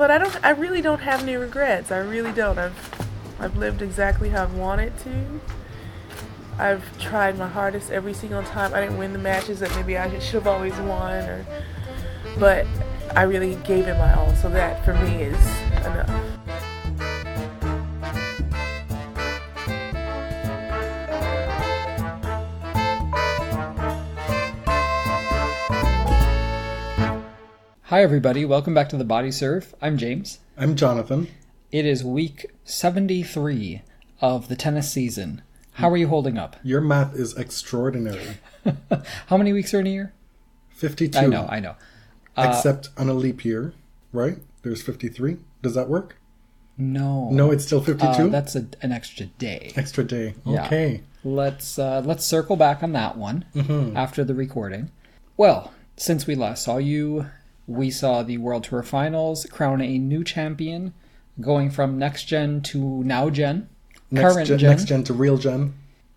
But I really don't have any regrets. I really don't. I've lived exactly how I've wanted to. I've tried my hardest every single time. I didn't win the matches that maybe I should have always won, but I really gave it my all. So that for me is enough. Hi everybody, welcome back to the Body Serve. I'm James. I'm Jonathan. It is week 73 of the tennis season. How are you holding up? Your math is extraordinary. How many weeks are in a year? 52. I know. Except on a leap year, right? There's 53. Does that work? No. No, it's still 52? That's an extra day. Extra day. Okay. Yeah. Let's circle back on that one after the recording. Well, since we last saw you, we saw the World Tour Finals crown a new champion, going from next gen to now gen. Next gen to real gen.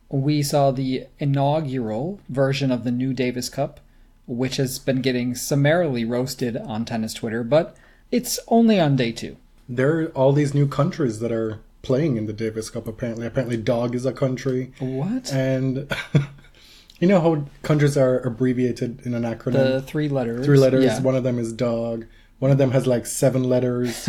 We saw the inaugural version of the new Davis Cup, which has been getting summarily roasted on tennis Twitter, but it's only on day 2. There are all these new countries that are playing in the Davis Cup, apparently. Apparently dog is a country. What? And you know how countries are abbreviated in an acronym? The 3 letters. 3 letters. Yeah. One of them is dog. One of them has like 7 letters.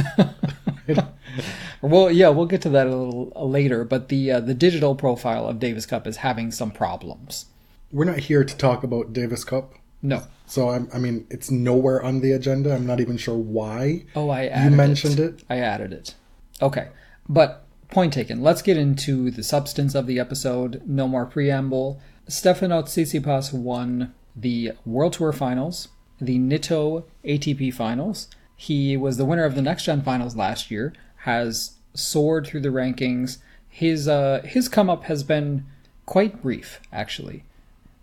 Well, yeah, we'll get to that a little later, but the digital profile of Davis Cup is having some problems. We're not here to talk about Davis Cup. No. So, I mean, it's nowhere on the agenda. I'm not even sure why You mentioned it. I added it. Okay, but point taken. Let's get into the substance of the episode. No more preamble. Stefanos Tsitsipas won the World Tour Finals, the Nitto ATP Finals. He was the winner of the Next Gen Finals last year, has soared through the rankings. His come-up has been quite brief, actually.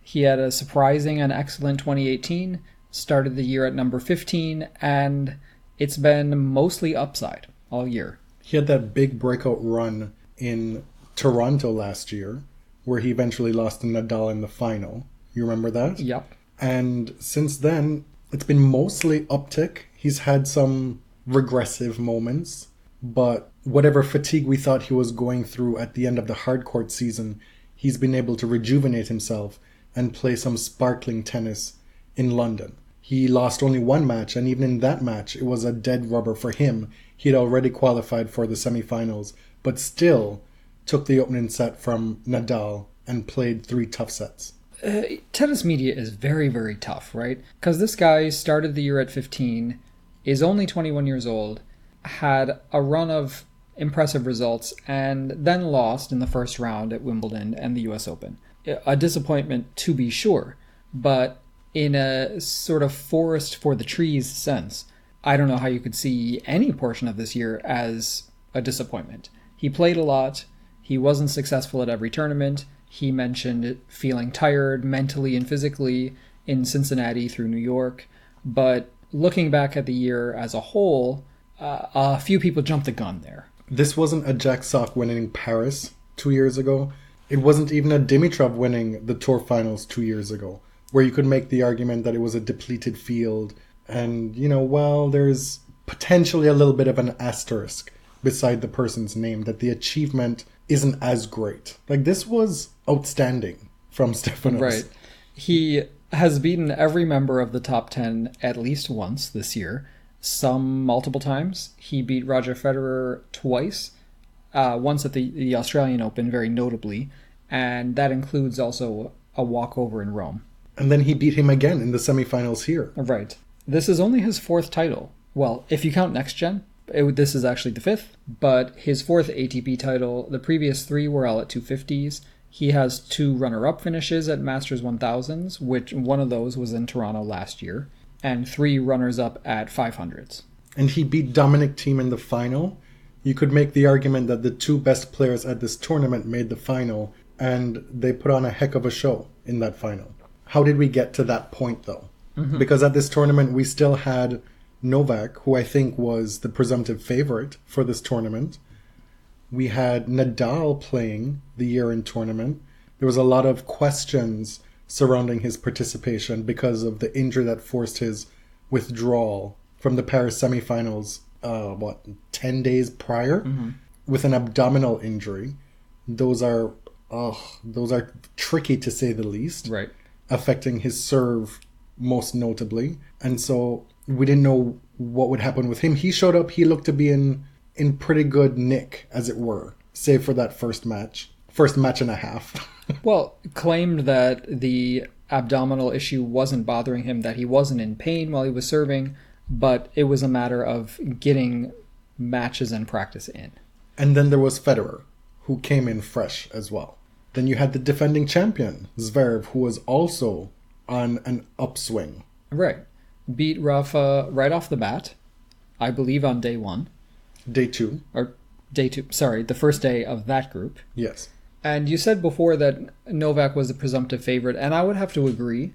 He had a surprising and excellent 2018, started the year at number 15, and it's been mostly upside all year. He had that big breakout run in Toronto last year, where he eventually lost to Nadal in the final. You remember that? Yep. And since then, it's been mostly uptick. He's had some regressive moments, but whatever fatigue we thought he was going through at the end of the hardcourt season, he's been able to rejuvenate himself and play some sparkling tennis in London. He lost only one match, and even in that match, it was a dead rubber for him. He had already qualified for the semifinals, but still took the opening set from Nadal and played 3 tough sets. Tennis media is very, very tough, right? Because this guy started the year at 15, is only 21 years old, had a run of impressive results, and then lost in the first round at Wimbledon and the US Open. A disappointment, to be sure, but in a sort of forest for the trees sense, I don't know how you could see any portion of this year as a disappointment. He played a lot. He wasn't successful at every tournament. He mentioned feeling tired mentally and physically in Cincinnati through New York. But looking back at the year as a whole, a few people jumped the gun there. This wasn't a Jack Sock winning Paris 2 years ago. It wasn't even a Dimitrov winning the Tour Finals 2 years ago, where you could make the argument that it was a depleted field. And, there's potentially a little bit of an asterisk beside the person's name, that the achievement isn't as great. Like, this was outstanding from Stefanos. Right. He has beaten every member of the top 10 at least once this year, some multiple times. He beat Roger Federer twice, once at the Australian Open, very notably, and that includes also a walkover in Rome. And then he beat him again in the semifinals here. Right. This is only his 4th title. Well, if you count Next Gen, this is actually the 5th, but his 4th ATP title. The previous 3 were all at 250s. He has 2 runner-up finishes at Masters 1000s, which one of those was in Toronto last year, and 3 runners-up at 500s. And he beat Dominic Thiem in the final. You could make the argument that the 2 best players at this tournament made the final, and they put on a heck of a show in that final. How did we get to that point, though? Because at this tournament, we still had Novak, who I think was the presumptive favorite for this tournament. We had Nadal playing the year-end tournament. There was a lot of questions surrounding his participation because of the injury that forced his withdrawal from the Paris semifinals 10 days prior with an abdominal injury. Those are tricky to say the least. Right. Affecting his serve most notably. And so we didn't know what would happen with him. He showed up, he looked to be in pretty good nick, as it were, save for that first match and a half. Well, claimed that the abdominal issue wasn't bothering him, that he wasn't in pain while he was serving, but it was a matter of getting matches and practice in. And then there was Federer, who came in fresh as well. Then you had the defending champion, Zverev, who was also on an upswing. Right. Beat Rafa right off the bat, I believe on day one. Day two. Or day two, sorry, the first day of that group. Yes. And you said before that Novak was the presumptive favorite, and I would have to agree.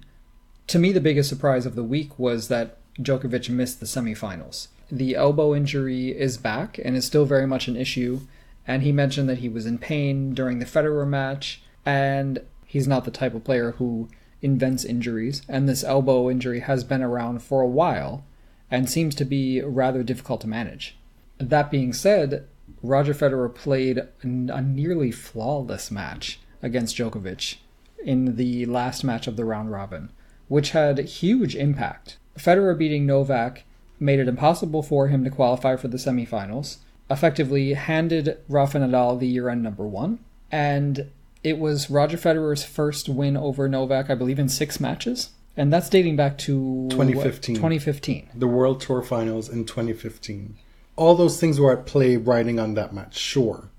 To me, the biggest surprise of the week was that Djokovic missed the semifinals. The elbow injury is back and is still very much an issue, and he mentioned that he was in pain during the Federer match, and he's not the type of player who invents injuries, and this elbow injury has been around for a while and seems to be rather difficult to manage. That being said, Roger Federer played a nearly flawless match against Djokovic in the last match of the round robin, which had huge impact. Federer beating Novak made it impossible for him to qualify for the semifinals, effectively handed Rafa Nadal the year-end number one, and it was Roger Federer's first win over Novak, I believe, in 6 matches, and that's dating back to 2015. 2015. The World Tour Finals in 2015. All those things were at play riding on that match, sure.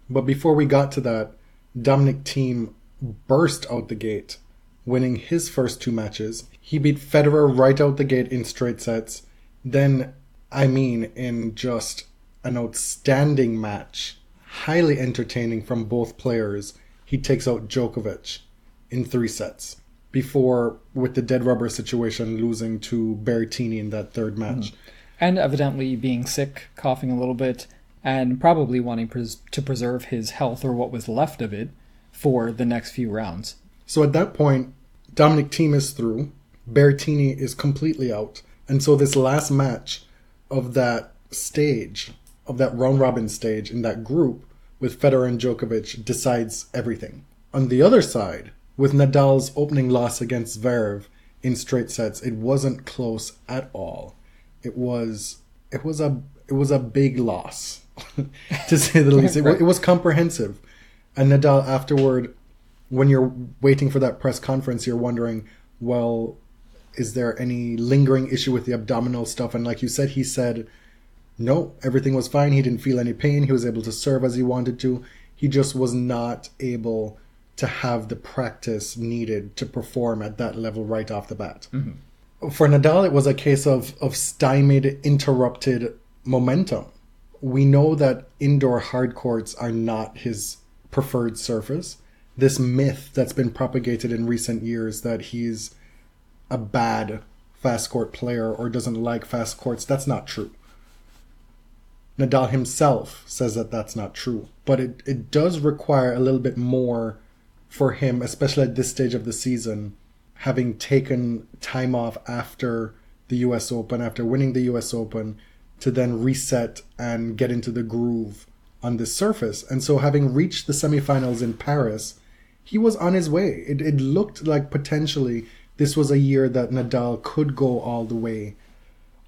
But before we got to that, Dominic Thiem burst out the gate, winning his first 2 matches. He beat Federer right out the gate in straight sets. Then, in just an outstanding match, highly entertaining from both players, he takes out Djokovic in 3 sets. Before, with the dead rubber situation, losing to Berrettini in that third match. And evidently being sick, coughing a little bit, and probably wanting to preserve his health, or what was left of it, for the next few rounds. So at that point, Dominic Thiem is through, Berrettini is completely out, and so this last match of that stage, of that round-robin stage in that group, with Federer and Djokovic, decides everything. On the other side, with Nadal's opening loss against Zverev in straight sets, it wasn't close at all. It was a big loss, to say the least. It was comprehensive. And Nadal afterward, when you're waiting for that press conference, you're wondering, well, is there any lingering issue with the abdominal stuff? And like you said, he said, no, everything was fine. He didn't feel any pain. He was able to serve as he wanted to. He just was not able to have the practice needed to perform at that level right off the bat. Mm-hmm. For Nadal, it was a case of stymied, interrupted momentum. We know that indoor hard courts are not his preferred surface. This myth that's been propagated in recent years that he's a bad fast court player or doesn't like fast courts, that's not true. Nadal himself says that that's not true. But it does require a little bit more for him, especially at this stage of the season, having taken time off after the US Open, after winning the US Open, to then reset and get into the groove on this surface. And so having reached the semifinals in Paris, he was on his way. It looked like potentially this was a year that Nadal could go all the way,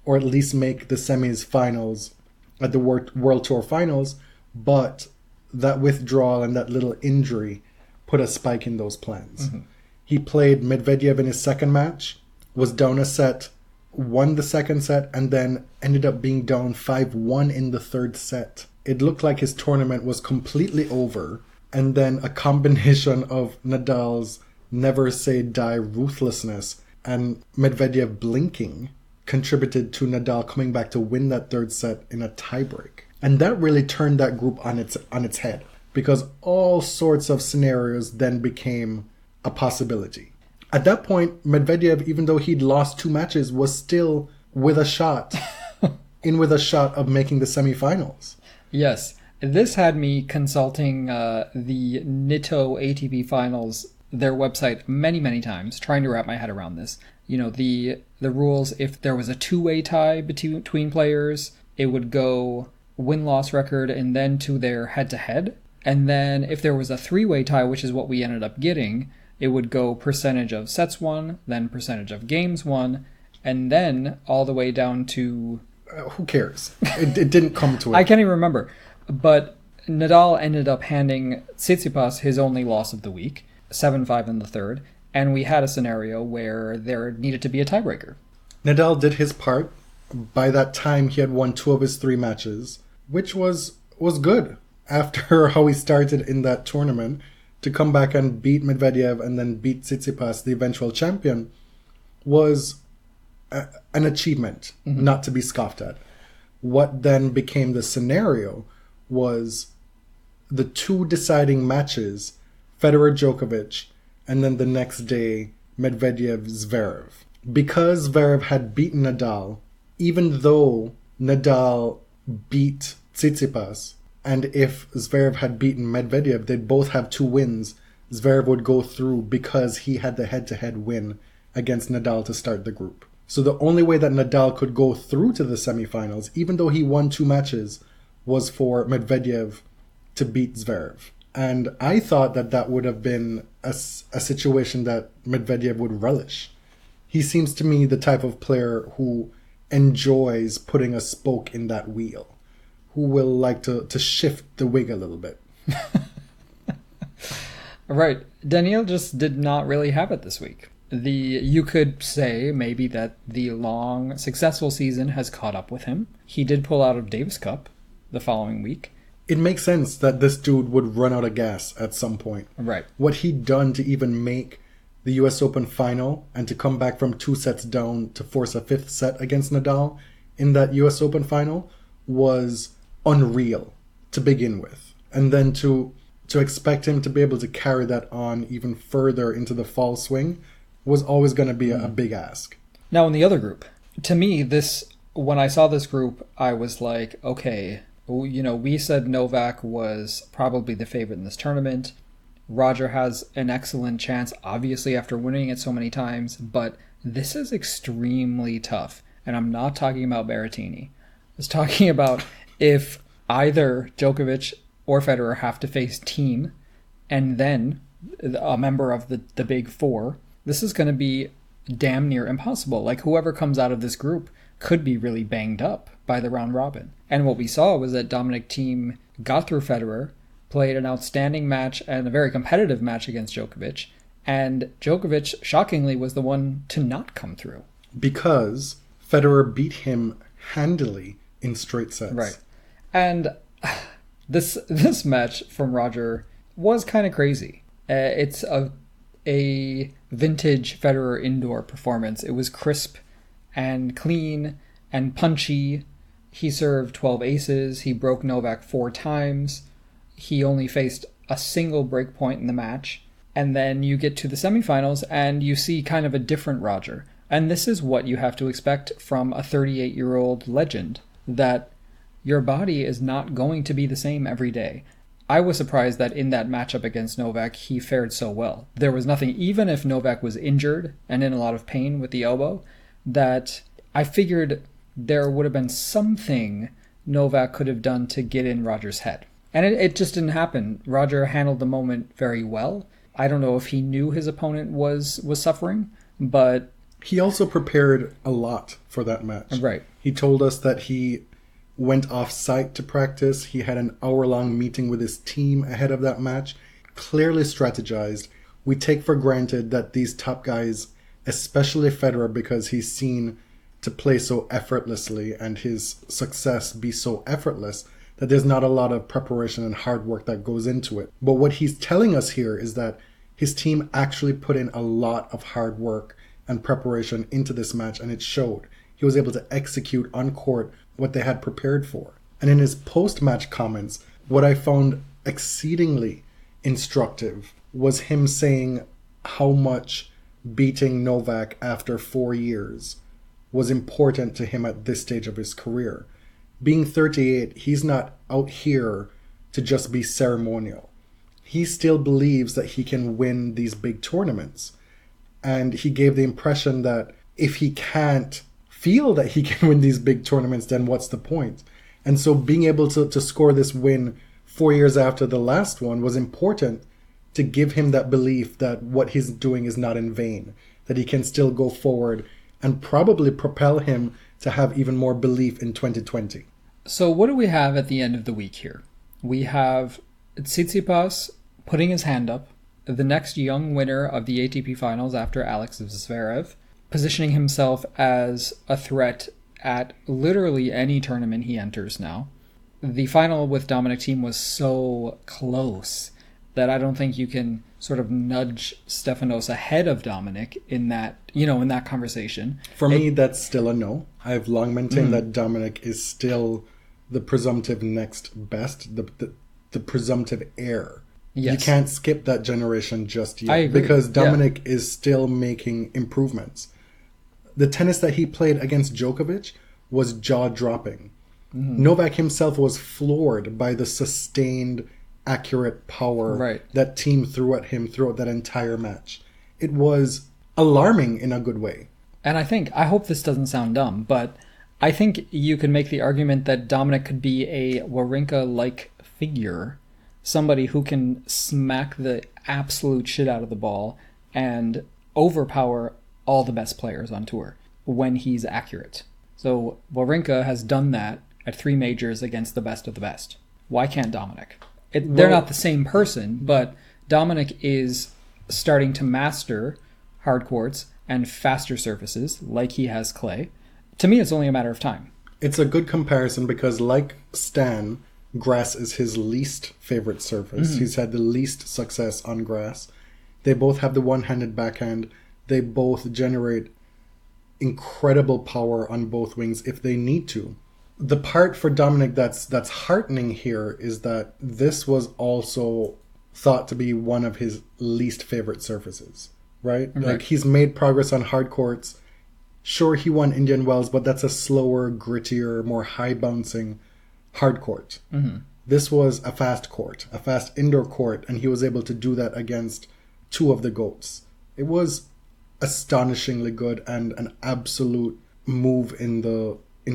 or at least make the semis finals at the World Tour Finals, but that withdrawal and that little injury put a spike in those plans. Mm-hmm. He played Medvedev in his second match, was down a set, won the second set, and then ended up being down 5-1 in the third set. It looked like his tournament was completely over, and then a combination of Nadal's never say die ruthlessness and Medvedev blinking contributed to Nadal coming back to win that third set in a tiebreak. And that really turned that group on its head, because all sorts of scenarios then became a possibility. At that point, Medvedev, even though he'd lost 2 matches, was still with a shot of making the semifinals. Yes. This had me consulting the Nitto ATP Finals, their website, many, many times, trying to wrap my head around this. You know, the rules, if there was a 2-way tie between players, it would go win-loss record and then to their head-to-head. And then if there was a three-way tie, which is what we ended up getting, it would go percentage of sets won, then percentage of games won, and then all the way down to... who cares? It didn't come to it. I can't even remember. But Nadal ended up handing Tsitsipas his only loss of the week, 7-5 in the third, and we had a scenario where there needed to be a tiebreaker. Nadal did his part. By that time, he had won 2 of his 3 matches, which was good. After how he started in that tournament, to come back and beat Medvedev and then beat Tsitsipas, the eventual champion, was an achievement, not to be scoffed at. What then became the scenario was the 2 deciding matches, Federer-Djokovic, and then the next day, Medvedev-Zverev. Because Zverev had beaten Nadal, even though Nadal beat Tsitsipas, and if Zverev had beaten Medvedev, they'd both have 2 wins. Zverev would go through because he had the head-to-head win against Nadal to start the group. So the only way that Nadal could go through to the semifinals, even though he won 2 matches, was for Medvedev to beat Zverev. And I thought that that would have been a situation that Medvedev would relish. He seems to me the type of player who enjoys putting a spoke in that wheel, who will like to shift the wig a little bit. Right. Daniil just did not really have it this week. You could say maybe that the long, successful season has caught up with him. He did pull out of Davis Cup the following week. It makes sense that this dude would run out of gas at some point. Right. What he'd done to even make the US Open final and to come back from 2 sets down to force a 5th set against Nadal in that US Open final was unreal to begin with. And then to expect him to be able to carry that on even further into the fall swing was always going to be a big ask. Now in the other group, to me, when I saw this group, I was like, okay, we said Novak was probably the favorite in this tournament. Roger has an excellent chance, obviously, after winning it so many times, but this is extremely tough. And I'm not talking about Berrettini. I was talking about if either Djokovic or Federer have to face Thiem and then a member of the big 4, this is going to be damn near impossible. Like, whoever comes out of this group could be really banged up by the round robin. And what we saw was that Dominic Thiem got through Federer, played an outstanding match and a very competitive match against Djokovic, and Djokovic, shockingly, was the one to not come through. Because Federer beat him handily in straight sets. Right. And this match from Roger was kind of crazy. It's a vintage Federer indoor performance. It was crisp and clean and punchy. He served 12 aces. He broke Novak 4 times. He only faced a single break point in the match. And then you get to the semifinals and you see kind of a different Roger. And this is what you have to expect from a 38-year-old legend, that your body is not going to be the same every day. I was surprised that in that matchup against Novak, he fared so well. There was nothing, even if Novak was injured and in a lot of pain with the elbow, that I figured there would have been something Novak could have done to get in Roger's head. And it just didn't happen. Roger handled the moment very well. I don't know if he knew his opponent was suffering, but... He also prepared a lot for that match. Right. He told us that he went off-site to practice. He had an hour-long meeting with his team ahead of that match. Clearly strategized. We take for granted that these top guys, especially Federer, because he's seen to play so effortlessly and his success be so effortless, that there's not a lot of preparation and hard work that goes into it. But what he's telling us here is that his team actually put in a lot of hard work and preparation into this match, and it showed. He was able to execute on court what they had prepared for. And in his post-match comments, what I found exceedingly instructive was him saying how much beating Novak after 4 years was important to him at this stage of his career. Being 38, he's not out here to just be ceremonial. He still believes that he can win these big tournaments. And he gave the impression that if he can't feel that he can win these big tournaments, then what's the point? And so being able to score this win 4 years after the last one was important to give him that belief that what he's doing is not in vain, that he can still go forward and probably propel him to have even more belief in 2020. So what do we have at the end of the week here? We have Tsitsipas putting his hand up, the next young winner of the ATP Finals after Alex Zverev, positioning himself as a threat at literally any tournament he enters now. The final with Dominic Thiem was so close that I don't think you can sort of nudge Stefanos ahead of Dominic in that, in that conversation. For me, that's still a no. I've long maintained that Dominic is still the presumptive next best, the presumptive heir. Yes. You can't skip that generation just yet. I agree. Because Dominic is still making improvements. The tennis that he played against Djokovic was jaw-dropping. Novak himself was floored by the sustained, accurate power that Thiem threw at him throughout that entire match. It was alarming in a good way. And I hope this doesn't sound dumb, but I think you could make the argument that Dominic could be a Wawrinka-like figure, somebody who can smack the absolute shit out of the ball and overpower all the best players on tour when he's accurate. So Wawrinka has done that at 3 majors against the best of the best. Why can't Dominic? They're not the same person, but Dominic is starting to master hard courts and faster surfaces like he has clay. To me, it's only a matter of time. It's a good comparison because like Stan, grass is his least favorite surface. He's had the least success on grass. They both have the one-handed backhand. They both generate incredible power on both wings if they need to. The part for Dominic that's heartening here is that this was also thought to be one of his least favorite surfaces, right? Like he's made progress on hard courts. Sure, he won Indian Wells, but that's a slower, grittier, more high-bouncing hard court. This was a fast court, a fast indoor court, and he was able to do that against 2 of the GOATs. It was astonishingly good and an absolute move in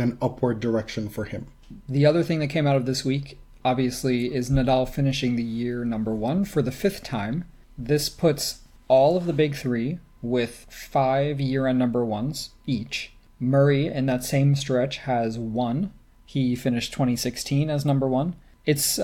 an upward direction for him. The other thing that came out of this week, obviously, is Nadal finishing the year number 1 for the 5th time. This puts all of the big 3 with 5 year-end number 1s each. Murray, in that same stretch, has 1. He finished 2016 as number 1. It's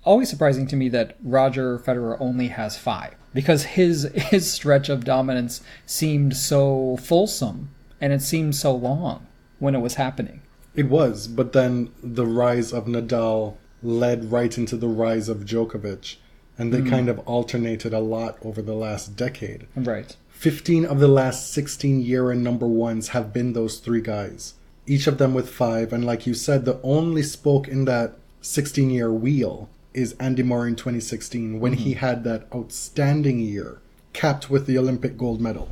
always surprising to me that Roger Federer only has 5, because his stretch of dominance seemed so fulsome, and it seemed so long when it was happening. It was, but then the rise of Nadal led right into the rise of Djokovic, and they kind of alternated a lot over the last decade. Right. 15 of the last 16 year-end number 1s have been those 3 guys, each of them with 5, and like you said, the only spoke in that 16-year wheel is Andy Murray in 2016, when he had that outstanding year, capped with the Olympic gold medal.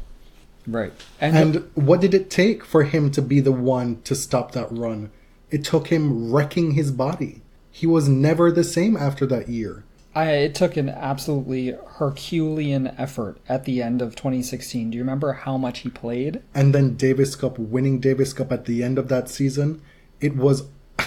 Right. And what did it take for him to be the one to stop that run? It took him wrecking his body. He was never the same after that year. It took an absolutely Herculean effort at the end of 2016. Do you remember how much he played? And then Davis Cup, winning Davis Cup at the end of that season. It was,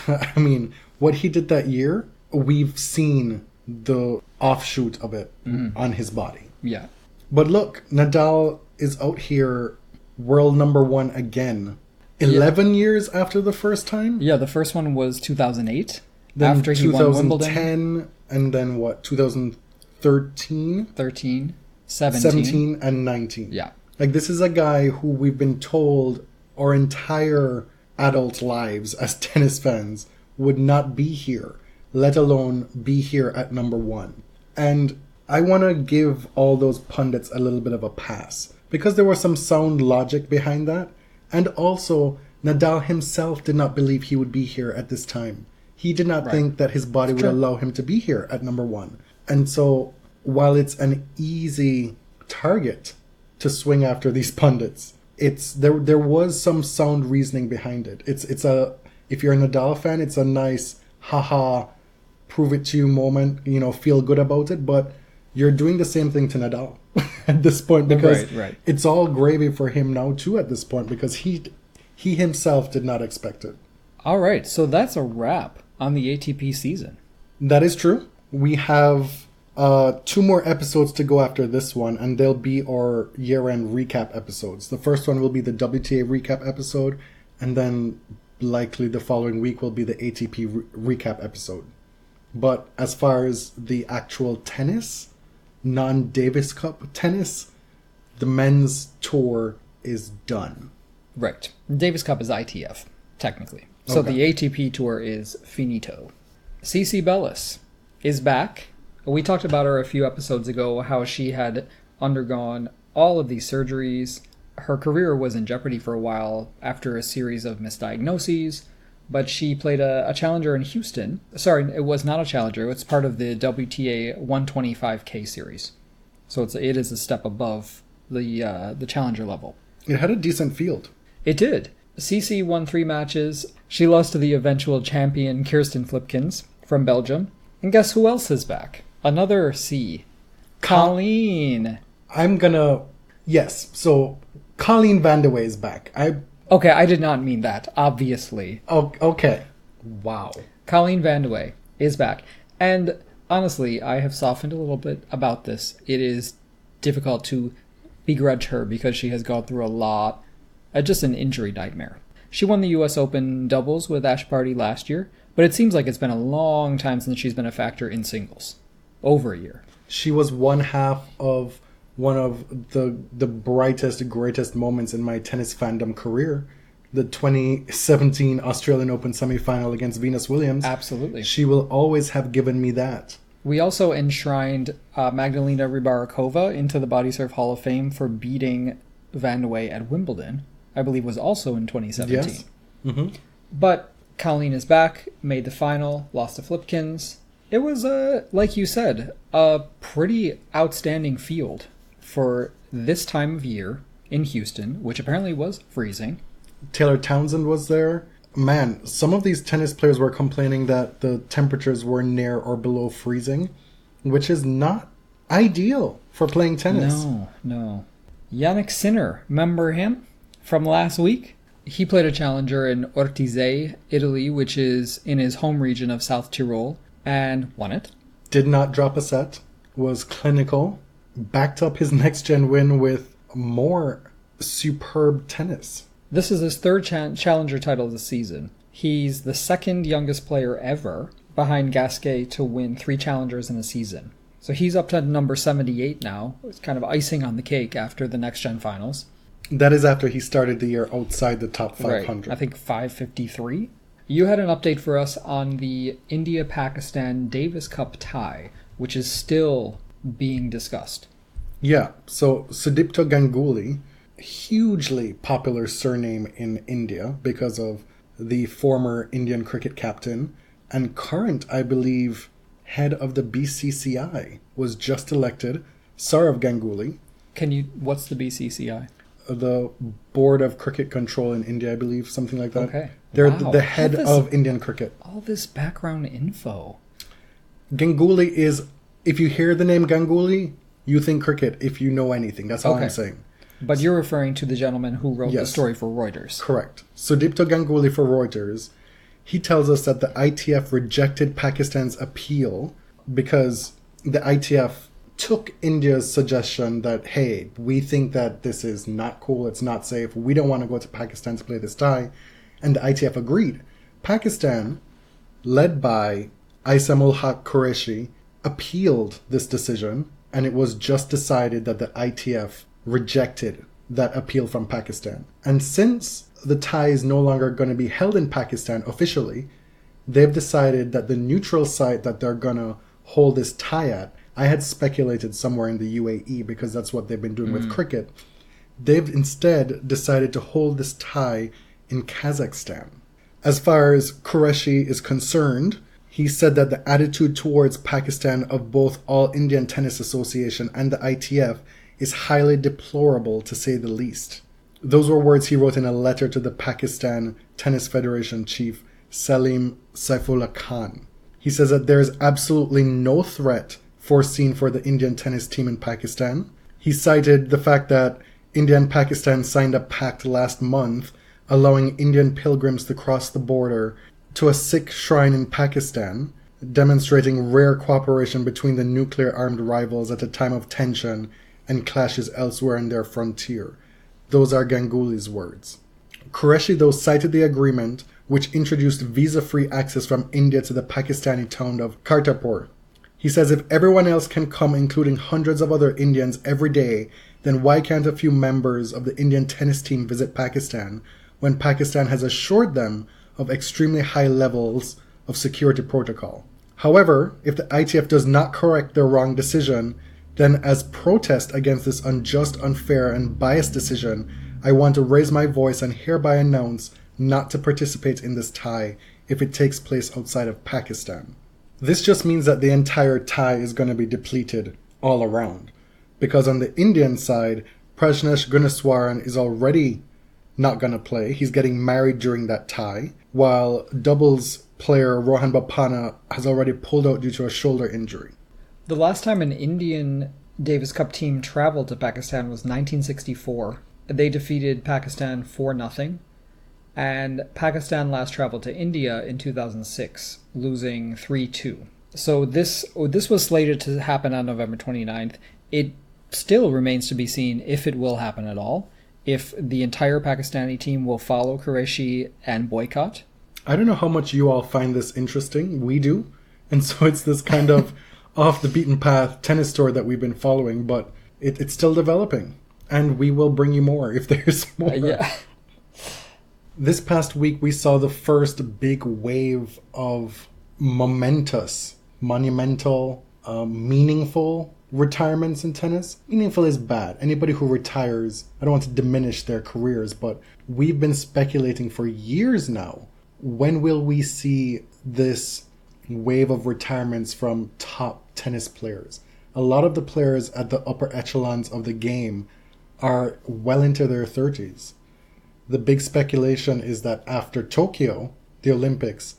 I mean, what he did that year, we've seen the offshoot of it on his body. Yeah. But look, Nadal is out here world number 1 again. 11 years after the first time? Yeah, the first one was 2008. Then after he won Wimbledon. 2010, and then what, 2013? 13, 17. 17 and 19. Yeah. Like, this is a guy who we've been told our entire adult lives as tennis fans would not be here, let alone be here at number 1. And I want to give all those pundits a little bit of a pass, because there was some sound logic behind that. And also, Nadal himself did not believe he would be here at this time. He did not think that his body would allow him to be here at number 1. And so, while it's an easy target to swing after these pundits, there was some sound reasoning behind it. If you're a Nadal fan, it's a nice haha, prove it to you moment, feel good about it, but you're doing the same thing to Nadal at this point, because it's all gravy for him now too at this point, because he He himself did not expect it. All right, so that's a wrap on the ATP season. That is true. We have 2 more episodes to go after this one, and they'll be our year-end recap episodes. The first one will be the WTA recap episode, and then likely the following week will be the ATP recap episode. But as far as the actual tennis, non-Davis Cup tennis, the men's tour is done. Right. Davis Cup is ITF, technically. So Okay. the ATP tour is finito. Cici Bellis is back. We talked about her a few episodes ago, how she had undergone all of these surgeries. Her career was in jeopardy for a while after a series of misdiagnoses, but she played a challenger in Houston. Sorry, it was not a challenger. It's part of the WTA 125K series. So it is a step above the challenger level. It had a decent field. It did. Cici won 3 matches. She lost to the eventual champion Kirsten Flipkens from Belgium. And guess who else is back? Another C. Colleen. Yes, so Colleen Vandeweghe is back. Okay, I did not mean that, obviously. Okay. Wow. Colleen Vandeweghe is back. And honestly, I have softened a little bit about this. It is difficult to begrudge her because she has gone through a lot. Just an injury nightmare. She won the US Open doubles with Ash Barty last year, but it seems like it's been a long time since she's been a factor in singles. Over a year. She was one half of one of the brightest, greatest moments in my tennis fandom career. The 2017 Australian Open semifinal against Venus Williams. Absolutely. She will always have given me that. We also enshrined Magdalena Rybarikova into the Body Surf Hall of Fame for beating Vandeweghe at Wimbledon. I believe was also in 2017. Yes. Mm-hmm. But Colleen is back, made the final, lost to Flipkens. It was, like you said, a pretty outstanding field for this time of year in Houston, which apparently was freezing. Taylor Townsend was there. Man, some of these tennis players were complaining that the temperatures were near or below freezing, which is not ideal for playing tennis. No. Yannick Sinner, remember him from last week? He played a challenger in Ortisei, Italy, which is in his home region of South Tyrol, and won it. Did not drop a set, was clinical, backed up his next-gen win with more superb tennis. This is his 3rd challenger title this season. He's the 2nd youngest player ever behind Gasquet to win 3 challengers in a season. So he's up to number 78 now. It's kind of icing on the cake after the next-gen finals. That is after he started the year outside the top 500. Right. I think 553. You had an update for us on the India-Pakistan Davis Cup tie, which is still being discussed. Yeah, so Sudipto Ganguly, hugely popular surname in India because of the former Indian cricket captain and current, I believe, head of the BCCI, was just elected, Saurav Ganguly. What's the BCCI? The Board of Cricket Control in India, I believe, something like that. Okay. They're Wow. the head of Indian cricket. All this background info. Ganguly is, if you hear the name Ganguly, you think cricket if you know anything. That's all I'm saying. But you're referring to the gentleman who wrote the Yes. story for Reuters. Correct. Sudipto Ganguly for Reuters, he tells us that the ITF rejected Pakistan's appeal because the ITF took India's suggestion that, hey, we think that this is not cool, it's not safe, we don't want to go to Pakistan to play this tie, and the ITF agreed. Pakistan, led by Aisam ul Haq Qureshi, appealed this decision, and it was just decided that the ITF rejected that appeal from Pakistan. And since the tie is no longer going to be held in Pakistan officially, they've decided that the neutral site that they're going to hold this tie at, I had speculated somewhere in the UAE because that's what they've been doing with cricket. They've instead decided to hold this tie in Kazakhstan. As far as Qureshi is concerned, he said that the attitude towards Pakistan of both All Indian Tennis Association and the ITF is highly deplorable, to say the least. Those were words he wrote in a letter to the Pakistan Tennis Federation chief, Salim Saifullah Khan. He says that there is absolutely no threat foreseen for the Indian tennis team in Pakistan. He cited the fact that India and Pakistan signed a pact last month allowing Indian pilgrims to cross the border to a Sikh shrine in Pakistan, demonstrating rare cooperation between the nuclear-armed rivals at a time of tension and clashes elsewhere in their frontier. Those are Ganguly's words. Qureshi, though, cited the agreement, which introduced visa-free access from India to the Pakistani town of Kartarpur. He says if everyone else can come, including hundreds of other Indians every day, then why can't a few members of the Indian tennis team visit Pakistan when Pakistan has assured them of extremely high levels of security protocol? However, if the ITF does not correct their wrong decision, then as protest against this unjust, unfair, and biased decision, I want to raise my voice and hereby announce not to participate in this tie if it takes place outside of Pakistan. This just means that the entire tie is going to be depleted all around. Because on the Indian side, Prajnesh Gunneswaran is already not going to play. He's getting married during that tie, while doubles player Rohan Bopanna has already pulled out due to a shoulder injury. The last time an Indian Davis Cup team traveled to Pakistan was 1964. They defeated Pakistan 4-0. And Pakistan last traveled to India in 2006, losing 3-2. So this was slated to happen on November 29th. It still remains to be seen if it will happen at all, if the entire Pakistani team will follow Qureshi and boycott. I don't know how much you all find this interesting. We do. And so it's this kind of off the beaten path tennis story that we've been following, but it's still developing. And we will bring you more if there's more. Yeah. This past week, we saw the first big wave of monumental, meaningful retirements in tennis. Meaningful is bad. Anybody who retires, I don't want to diminish their careers, but we've been speculating for years now. When will we see this wave of retirements from top tennis players? A lot of the players at the upper echelons of the game are well into their 30s. The big speculation is that after Tokyo, the Olympics,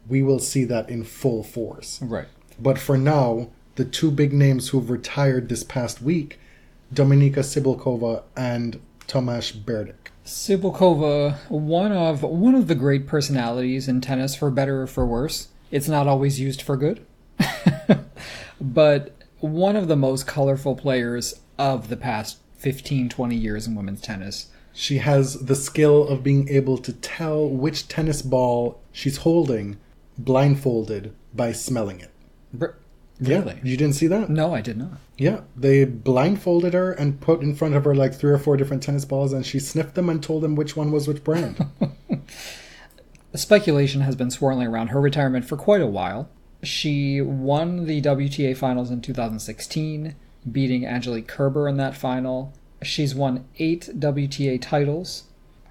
we will see that in full force. Right. But for now, the two big names who've retired this past week, Dominika Cibulkova and Tomáš Berdych. Cibulkova, one of the great personalities in tennis, for better or for worse. It's not always used for good. But one of the most colorful players of the past 15, 20 years in women's tennis. She has the skill of being able to tell which tennis ball she's holding blindfolded by smelling it. Really? Yeah, you didn't see that? No, I did not. Yeah, they blindfolded her and put in front of her like 3 or 4 different tennis balls, and she sniffed them and told them which one was which brand. Speculation has been swirling around her retirement for quite a while. She won the WTA Finals in 2016, beating Angelique Kerber in that final. She's won 8 WTA titles.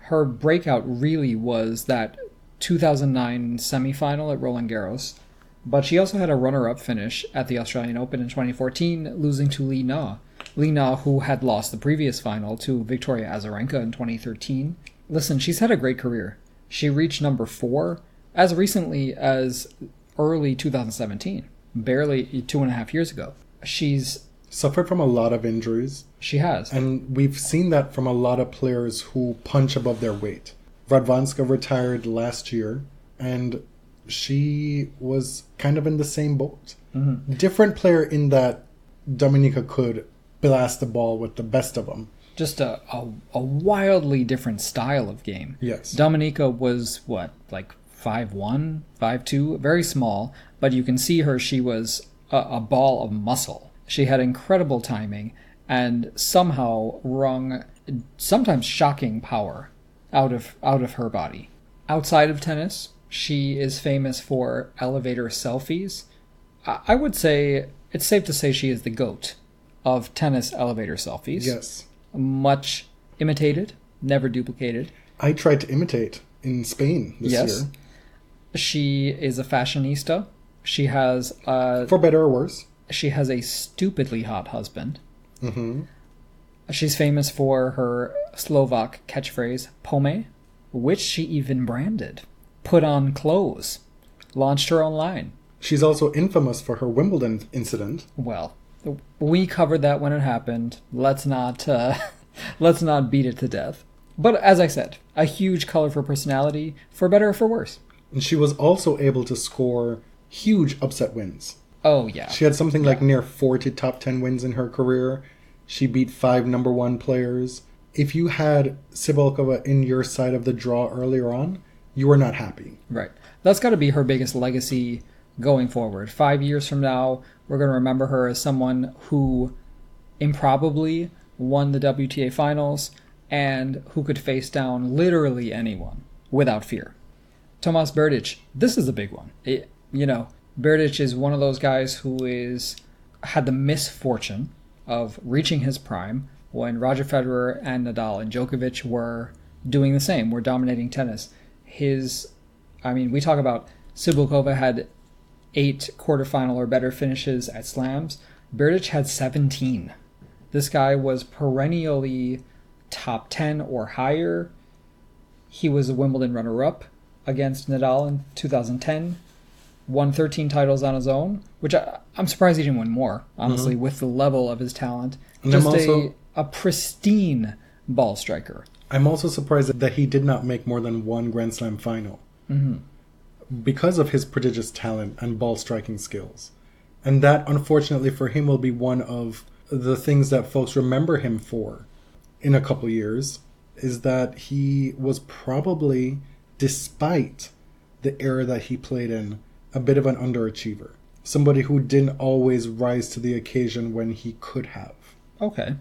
Her breakout really was that 2009 semifinal at Roland Garros. But she also had a runner-up finish at the Australian Open in 2014, losing to Li Na. Li Na, who had lost the previous final to Victoria Azarenka in 2013. Listen, she's had a great career. She reached number 4 as recently as early 2017, barely 2.5 years ago. She's suffered from a lot of injuries. She has. And we've seen that from a lot of players who punch above their weight. Radwanska retired last year, and she was kind of in the same boat. Mm-hmm. Different player in that Dominika could blast the ball with the best of them. Just a wildly different style of game. Yes. Dominika was, like 5'1", 5'2", very small, but you can see her, she was a ball of muscle. She had incredible timing and somehow wrung sometimes shocking power out of her body. Outside of tennis, she is famous for elevator selfies. I would say it's safe to say she is the GOAT of tennis elevator selfies. Yes. Much imitated, never duplicated. I tried to imitate in Spain this year. She is a fashionista. She has for better or worse. She has a stupidly hot husband. Mm-hmm. She's famous for her Slovak catchphrase, "Pome," which she even branded. Put on clothes. Launched her own line. She's also infamous for her Wimbledon incident. Well, we covered that when it happened. Let's not beat it to death. But as I said, a huge color for personality, for better or for worse. And she was also able to score huge upset wins. Oh, yeah. She had something like near 40 top 10 wins in her career. She beat 5 number 1 players. If you had Cibulkova in your side of the draw earlier on, you were not happy. Right. That's got to be her biggest legacy going forward. 5 years from now, we're going to remember her as someone who improbably won the WTA Finals and who could face down literally anyone without fear. Tomas Berdych, this is a big one. Berdych is one of those guys who had the misfortune of reaching his prime when Roger Federer and Nadal and Djokovic were doing the same, were dominating tennis. We talk about Cibulkova had 8 quarterfinal or better finishes at slams. Berdych had 17. This guy was perennially top 10 or higher. He was a Wimbledon runner-up against Nadal in 2010. Won 13 titles on his own, which I'm surprised he didn't win more, honestly, with the level of his talent. And just a pristine ball striker. I'm also surprised that he did not make more than 1 Grand Slam final. Mm-hmm. Because of his prodigious talent and ball striking skills. And that, unfortunately for him, will be one of the things that folks remember him for in a couple years, is that he was probably, despite the era that he played in, a bit of an underachiever. Somebody who didn't always rise to the occasion when he could have. Okay.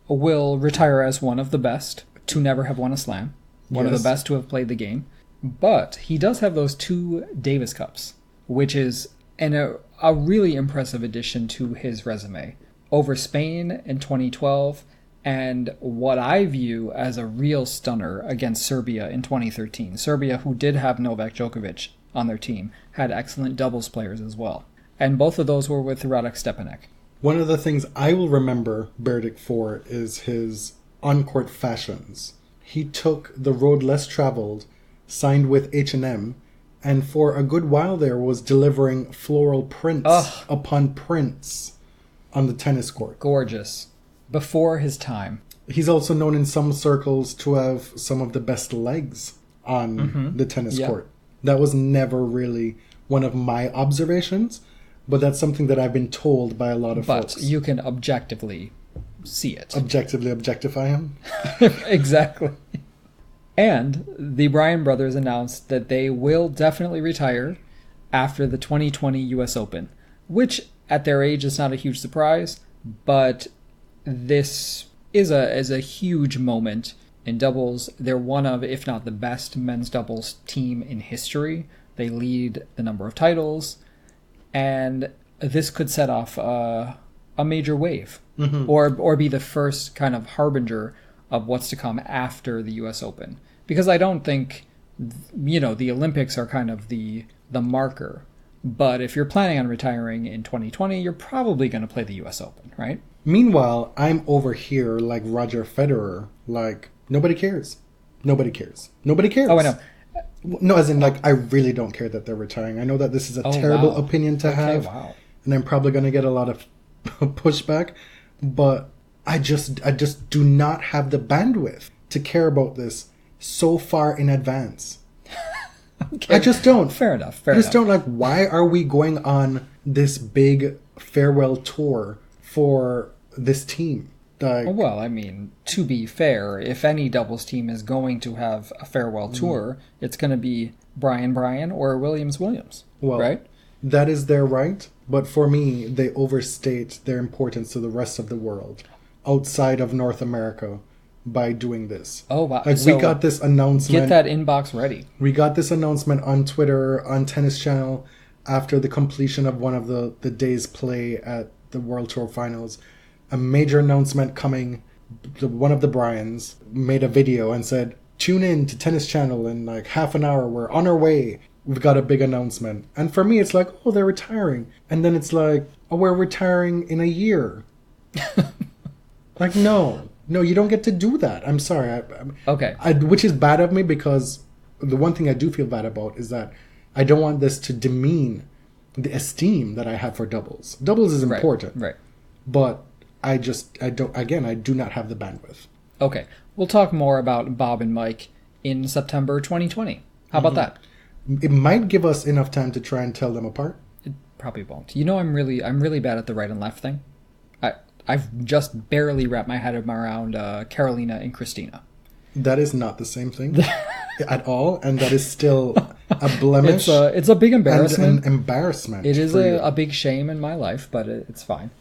Will retire as one of the best to never have won a slam. One of the best to have played the game. But he does have those 2 Davis Cups, which is a really impressive addition to his resume. Over Spain in 2012, and what I view as a real stunner against Serbia in 2013. Serbia, who did have Novak Djokovic on their team, had excellent doubles players as well. And both of those were with Radek Stepanek. One of the things I will remember Berdych for is his on-court fashions. He took the road less traveled, signed with H&M, and for a good while there was delivering floral prints upon prints on the tennis court. Gorgeous. Before his time. He's also known in some circles to have some of the best legs on the tennis court. That was never really one of my observations, but that's something that I've been told by a lot of folks. But you can objectively see it. Objectively objectify him? Exactly. And the Bryan brothers announced that they will definitely retire after the 2020 US Open, which at their age is not a huge surprise, but this is a huge moment in doubles. They're one of, if not the best men's doubles team in history. They lead the number of titles, and this could set off a major wave, or be the first kind of harbinger of what's to come after the US Open. Because I don't think, the Olympics are kind of the marker. But if you're planning on retiring in 2020, you're probably going to play the US Open, right? Meanwhile, I'm over here like Roger Federer, like, nobody cares. Nobody cares. Nobody cares. Oh, I know. No, as in, like, I really don't care that they're retiring. I know that this is a terrible opinion to have. Wow. And I'm probably going to get a lot of pushback. But I just do not have the bandwidth to care about this so far in advance. Okay. I just don't. Fair enough. Don't, like, why are we going on this big farewell tour for this team? Well, I mean, to be fair, if any doubles team is going to have a farewell tour, it's going to be Bryan or Williams, well, right? That is their right, but for me, they overstate their importance to the rest of the world, outside of North America, by doing this. Oh, wow. Like, so we got this announcement. Get that inbox ready. We got this announcement on Twitter, on Tennis Channel, after the completion of one of the day's play at the World Tour Finals. A major announcement coming. One of the Bryans made a video and said, tune in to Tennis Channel in like half an hour. We're on our way. We've got a big announcement. And for me, it's like, oh, they're retiring. And then it's like, oh, we're retiring in a year. Like, no, you don't get to do that. I'm sorry. Okay. Which is bad of me, because the one thing I do feel bad about is that I don't want this to demean the esteem that I have for doubles. Doubles is important. Right. But I do not have the bandwidth. Okay. We'll talk more about Bob and Mike in September 2020. How about that? It might give us enough time to try and tell them apart. It probably won't. You know, I'm really bad at the right and left thing. I've just barely wrapped my head around Carolina and Christina. That is not the same thing at all, and that is still a blemish. It's a big embarrassment. An embarrassment. It is a big shame in my life, but it's fine.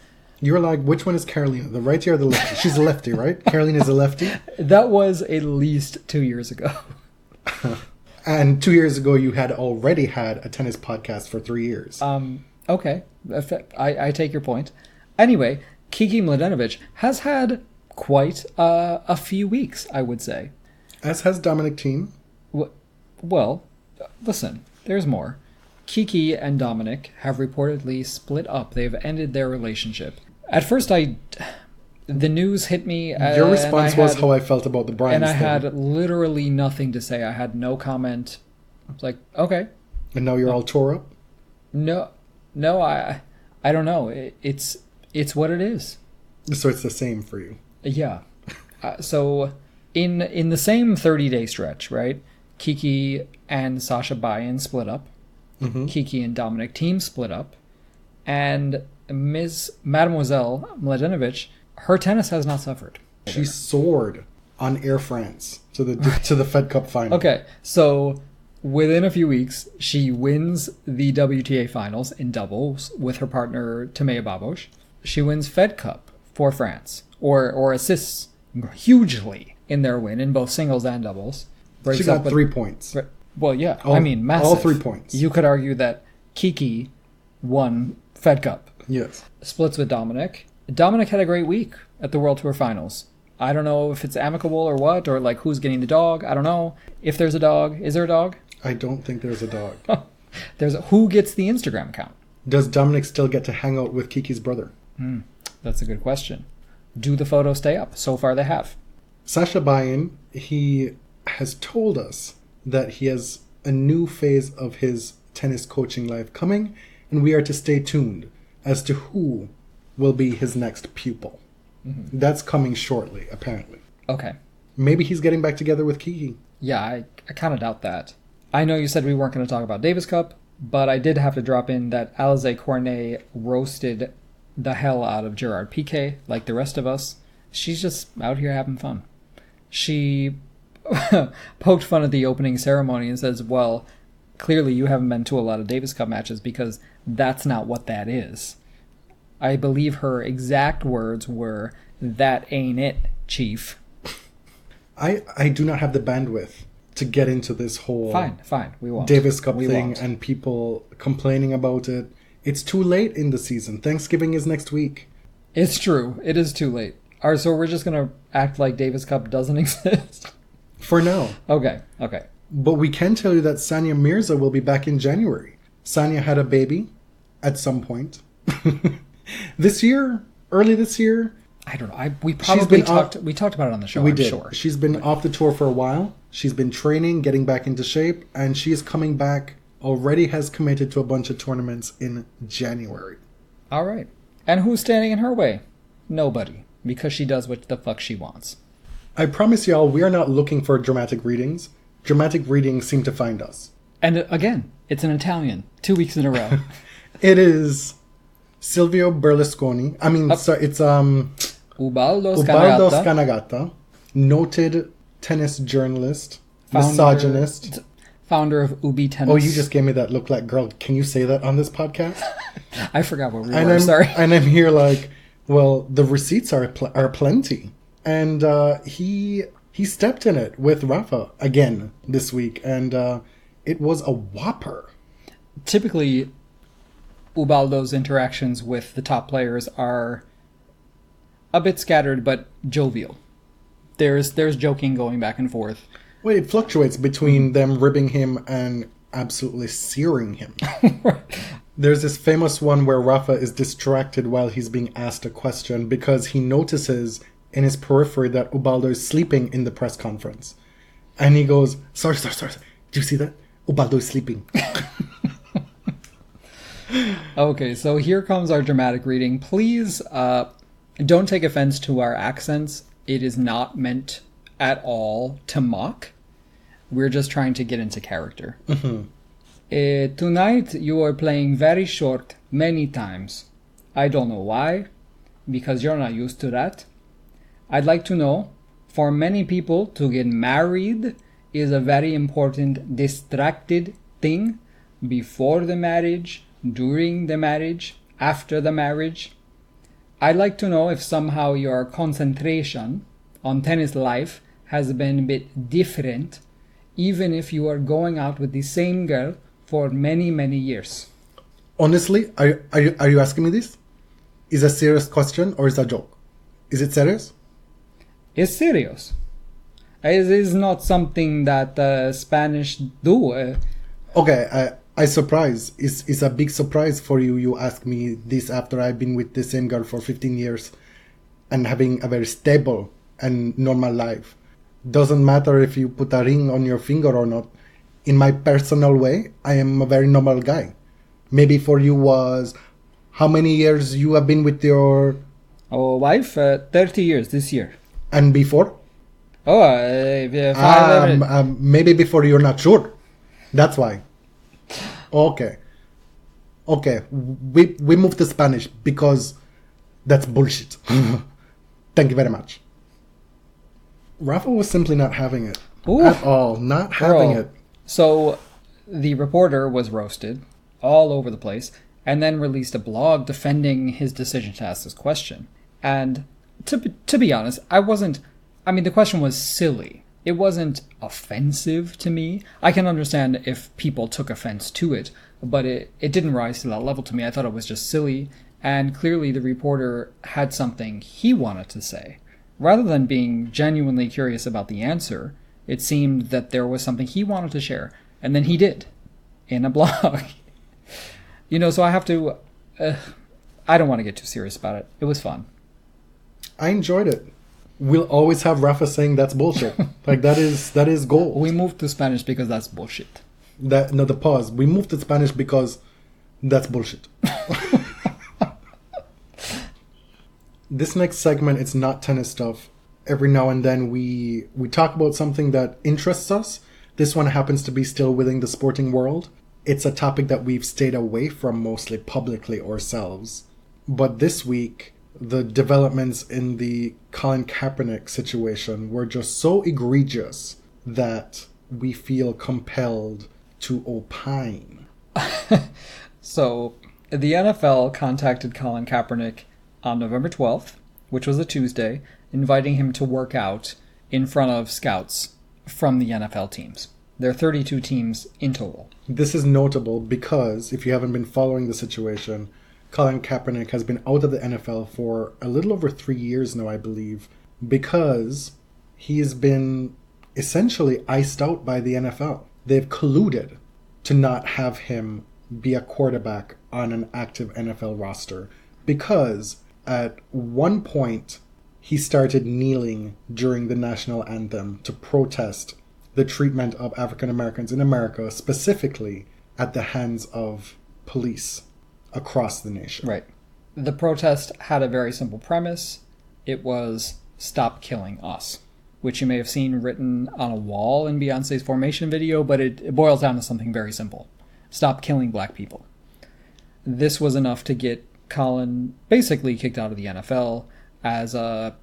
You're like, which one is Carolina? The righty or the lefty? She's a lefty, right? Carolina's a lefty? That was at least 2 years ago. And 2 years ago, you had already had a tennis podcast for 3 years. Okay. I take your point. Anyway, Kiki Mladenovic has had quite a few weeks, I would say. As has Dominic Thiem. Well, listen, there's more. Kiki and Dominic have reportedly split up. They've ended their relationship. At first, the news hit me. Your response was how I felt about the Bryans and I thing. had literally nothing to say. I had no comment. I was like, okay. And now you're all tore up? No, I don't know. It's what it is. So it's the same for you. Yeah. So in the same 30-day stretch, right? Kiki and Sasha Bayan split up. Mm-hmm. Kiki and Dominic Thiem split up. And Mademoiselle Mladenovic, her tennis has not suffered. She soared on Air France to the Fed Cup final. Okay, so within a few weeks, she wins the WTA finals in doubles with her partner Timea Babos. She wins Fed Cup for France, or assists hugely in their win in both singles and doubles. She got 3 points. Well, yeah, massive. All 3 points. You could argue that Kiki won Fed Cup. Yes. Splits with Dominic. Dominic had a great week at the World Tour Finals. I don't know if it's amicable or what, or like who's getting the dog. I don't know. If there's a dog, is there a dog? I don't think there's a dog. Who gets the Instagram account? Does Dominic still get to hang out with Kiki's brother? That's a good question. Do the photos stay up? So far they have. Sasha Bayan, he has told us that he has a new phase of his tennis coaching life coming, and we are to stay tuned as to who will be his next pupil. Mm-hmm. That's coming shortly, apparently. Okay. Maybe he's getting back together with Kiki. Yeah, I kind of doubt that. I know you said we weren't going to talk about Davis Cup, but I did have to drop in that Alize Cornet roasted the hell out of Gerard Piqué, like the rest of us. She's just out here having fun. She poked fun at the opening ceremony and says, well, clearly you haven't been to a lot of Davis Cup matches because that's not what that is. I believe her exact words were, that ain't it, chief. I do not have the bandwidth to get into this whole fine, we won't. Davis Cup we thing won't. And people complaining about it. It's too late in the season. Thanksgiving is next week. It's true. It is too late. Alright, so we're just going to act like Davis Cup doesn't exist? For now. Okay. But we can tell you that Sania Mirza will be back in January. Sania had a baby at some point. Early this year. I don't know. We probably talked about it on the show. We I'm did. Sure. She's been off the tour for a while. She's been training, getting back into shape, and she is coming back. Already has committed to a bunch of tournaments in January. All right. And who's standing in her way? Nobody, because she does what the fuck she wants. I promise y'all, we are not looking for dramatic readings. Dramatic readings seem to find us. And again, it's in Italian. 2 weeks in a row. It is Silvio Berlusconi. It's Ubaldo Scanagatta, noted tennis journalist, misogynist. Founder of Ubi Tennis. Oh, you just gave me that look like, girl, can you say that on this podcast? I forgot what we were, sorry. And I'm here like, well, the receipts are plenty. And he stepped in it with Rafa again this week, and it was a whopper. Typically, Ubaldo's interactions with the top players are a bit scattered, but jovial. There's joking going back and forth. Well, it fluctuates between them ribbing him and absolutely searing him. There's this famous one where Rafa is distracted while he's being asked a question because he notices in his periphery that Ubaldo is sleeping in the press conference. And he goes, sorry. Do you see that? Ubaldo is sleeping. Okay, so here comes our dramatic reading. Please don't take offense to our accents. It is not meant at all to mock. We're just trying to get into character. Tonight you are playing very short many times. I don't know why, because you're not used to that. I'd like to know, for many people to get married is a very important distracted thing before the marriage, during the marriage, after the marriage. I'd like to know if somehow your concentration on tennis life has been a bit different, even if you are going out with the same girl for many, many years. Honestly, are you asking me this? Is it a serious question or is it a joke? Is it serious? It's serious. It is not something that Spanish do. Okay, I surprise. It's a big surprise for you. You ask me this after I've been with the same girl for 15 years and having a very stable and normal life. Doesn't matter if you put a ring on your finger or not. In my personal way, I am a very normal guy. Maybe for you was how many years you have been with your wife? 30 years this year. And before? Maybe before you're not sure. That's why. Okay. We moved to Spanish because that's bullshit. Thank you very much. Rafa was simply not having it. At all. Not having it. So the reporter was roasted all over the place and then released a blog defending his decision to ask this question. And to be honest, the question was silly. It wasn't offensive to me. I can understand if people took offense to it, but it didn't rise to that level to me. I thought it was just silly, and clearly the reporter had something he wanted to say. Rather than being genuinely curious about the answer, it seemed that there was something he wanted to share, and then he did, in a blog. So I have to... I don't want to get too serious about it. It was fun. I enjoyed it. We'll always have Rafa saying that's bullshit. that is gold. We moved to Spanish because that's bullshit. The pause. We moved to Spanish because that's bullshit. This next segment, it's not tennis stuff. Every now and then we talk about something that interests us. This one happens to be still within the sporting world. It's a topic that we've stayed away from mostly publicly ourselves. But this week, the developments in the Colin Kaepernick situation were just so egregious that we feel compelled to opine. So, the NFL contacted Colin Kaepernick on November 12th, which was a Tuesday, inviting him to work out in front of scouts from the NFL teams. There are 32 teams in total. This is notable because, if you haven't been following the situation, Colin Kaepernick has been out of the NFL for a little over 3 years now, I believe, because he has been essentially iced out by the NFL. They've colluded to not have him be a quarterback on an active NFL roster because at one point he started kneeling during the national anthem to protest the treatment of African Americans in America, specifically at the hands of police across the nation. Right. The protest had a very simple premise. It was "Stop Killing Us," which you may have seen written on a wall in Beyonce's Formation video, but it boils down to something very simple. Stop killing black people. This was enough to get Colin basically kicked out of the NFL as a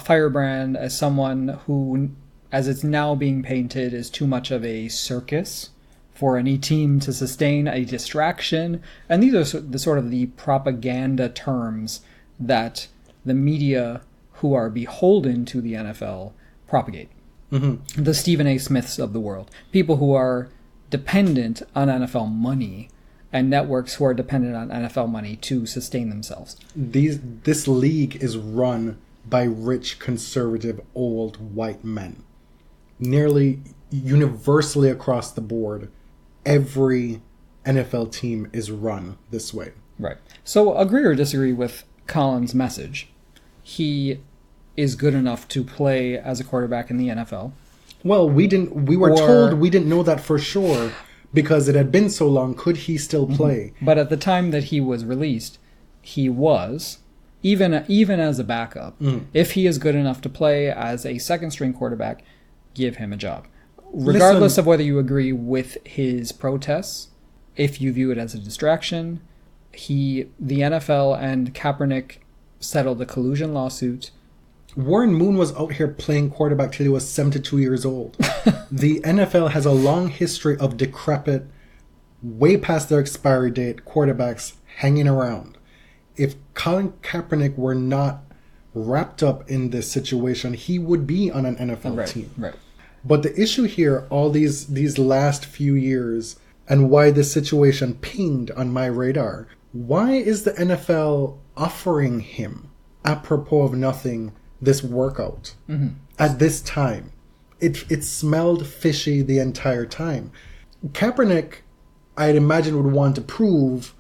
firebrand, as someone who, as it's now being painted, is too much of a circus for any team to sustain, a distraction. And these are the sort of the propaganda terms that the media who are beholden to the NFL propagate. Mm-hmm. The Stephen A. Smiths of the world. People who are dependent on NFL money and networks who are dependent on NFL money to sustain themselves. This league is run by rich, conservative, old white men. Nearly universally across the board, every NFL team is run this way. Right. So agree or disagree with Colin's message. He is good enough to play as a quarterback in the NFL. Well, we were told we didn't know that for sure because it had been so long. Could he still play? But at the time that he was released, he was, even as a backup. If he is good enough to play as a second-string quarterback, give him a job. Regardless of whether you agree with his protests, if you view it as a distraction, the NFL and Kaepernick settled a collusion lawsuit. Warren Moon was out here playing quarterback till he was 72 years old. The NFL has a long history of decrepit, way past their expiry date, quarterbacks hanging around. If Colin Kaepernick were not wrapped up in this situation, he would be on an NFL team. Right. But the issue here, all these last few years, and why this situation pinged on my radar, why is the NFL offering him, apropos of nothing, this workout at this time? It smelled fishy the entire time. Kaepernick, I'd imagine, would want to prove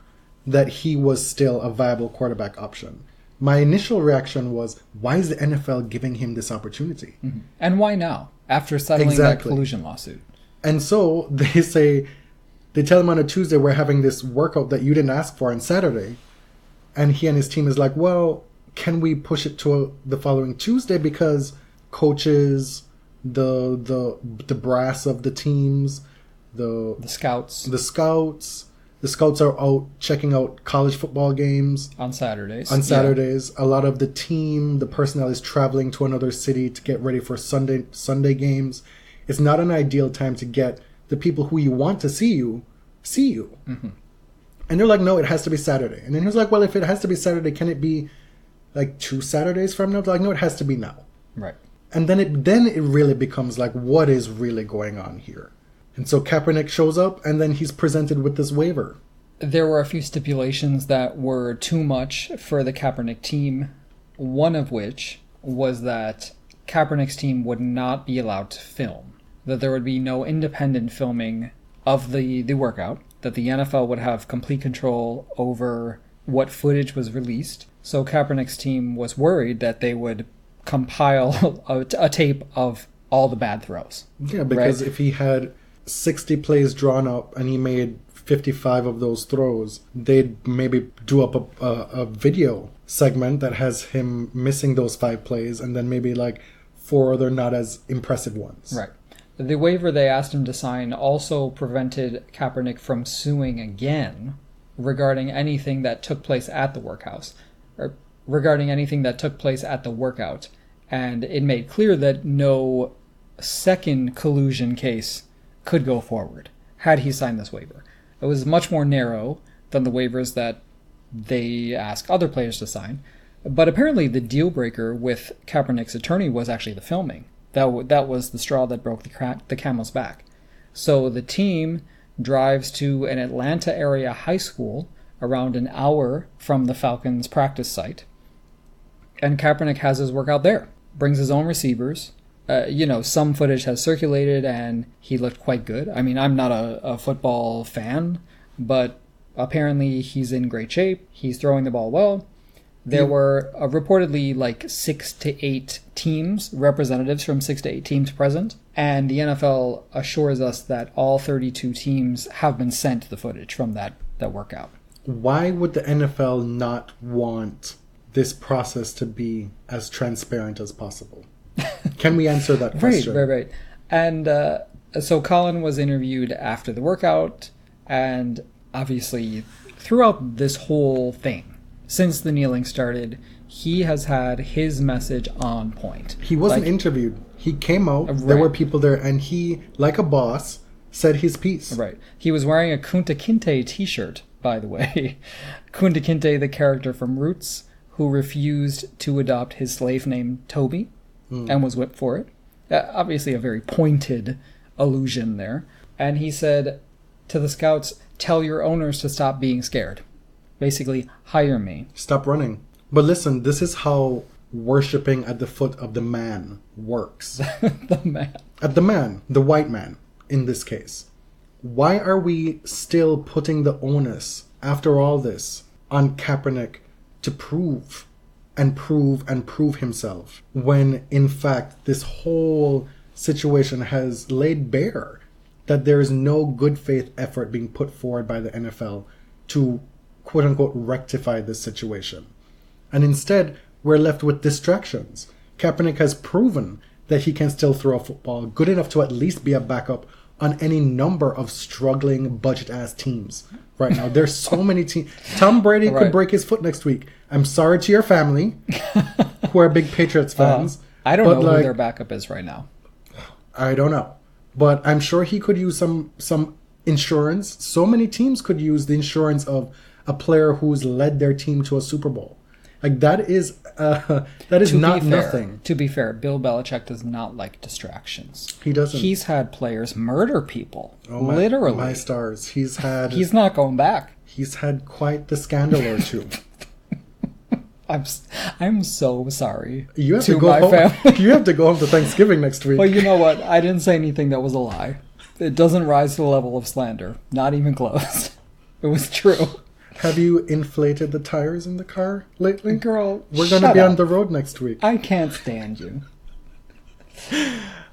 that he was still a viable quarterback option. My initial reaction was, why is the NFL giving him this opportunity? And why now, after settling that collusion lawsuit? And so they tell him on a Tuesday, we're having this workout that you didn't ask for on Saturday. And he and his team is like, well, can we push it to the following Tuesday? Because coaches, the brass of the teams, the scouts are out checking out college football games on Saturdays. A lot of the team, the personnel is traveling to another city to get ready for Sunday games. It's not an ideal time to get the people who you want to see you. And they're like, no, it has to be Saturday. And then he was like, well, if it has to be Saturday, can it be like 2 Saturdays from now? They're like, no, it has to be now. Right. And then it really becomes like, what is really going on here? And so Kaepernick shows up, and then he's presented with this waiver. There were a few stipulations that were too much for the Kaepernick team, one of which was that Kaepernick's team would not be allowed to film, that there would be no independent filming of the workout, that the NFL would have complete control over what footage was released. So Kaepernick's team was worried that they would compile a tape of all the bad throws. Yeah, because if he had 60 plays drawn up and he made 55 of those throws, they'd maybe do up a video segment that has him missing those 5 plays and then maybe like 4 other not as impressive ones. Right. The waiver they asked him to sign also prevented Kaepernick from suing again regarding anything that took place at the workhouse, or regarding anything that took place at the workout. And it made clear that no second collusion case could go forward had he signed this waiver. It was much more narrow than the waivers that they ask other players to sign. But apparently the deal breaker with Kaepernick's attorney was actually the filming. That was the straw that broke the camel's back. So the team drives to an Atlanta area high school around an hour from the Falcons practice site. And Kaepernick has his workout there. Brings his own receivers. Some footage has circulated and he looked quite good. I mean, I'm not a football fan, but apparently he's in great shape. He's throwing the ball well. There were reportedly like 6 to 8 teams, representatives from 6 to 8 teams present. And the NFL assures us that all 32 teams have been sent the footage from that workout. Why would the NFL not want this process to be as transparent as possible? Can we answer that question? Right. And so Colin was interviewed after the workout, and obviously throughout this whole thing, since the kneeling started, he has had his message on point. He wasn't interviewed. He came out, there were people there, and he, like a boss, said his piece. Right. He was wearing a Kunta Kinte t-shirt, by the way. Kunta Kinte, the character from Roots, who refused to adopt his slave name Toby, and was whipped for it. Obviously a very pointed allusion there. And he said to the scouts, tell your owners to stop being scared. Basically, hire me. Stop running. But listen, this is how worshipping at the foot of the man works. The man. At the man, the white man, in this case. Why are we still putting the onus, after all this, on Kaepernick to prove himself, when in fact this whole situation has laid bare that there is no good faith effort being put forward by the NFL to quote unquote rectify this situation? And instead, we're left with distractions. Kaepernick has proven that he can still throw a football good enough to at least be a backup on any number of struggling budget-ass teams right now. There's so many teams. Tom Brady could break his foot next week. I'm sorry to your family, who are big Patriots fans. I don't know who their backup is right now. I don't know. But I'm sure he could use some insurance. So many teams could use the insurance of a player who's led their team to a Super Bowl. Like, that is not nothing. To be fair, Bill Belichick does not like distractions. He doesn't. He's had players murder people. Literally. My stars. He's not going back. He's had quite the scandal or two. I'm so sorry. You have to go home. Family. You have to go home to Thanksgiving next week. Well, you know what? I didn't say anything that was a lie. It doesn't rise to the level of slander. Not even close. It was true. Have you inflated the tires in the car lately? Girl, we're going to be on the road next week. I can't stand you.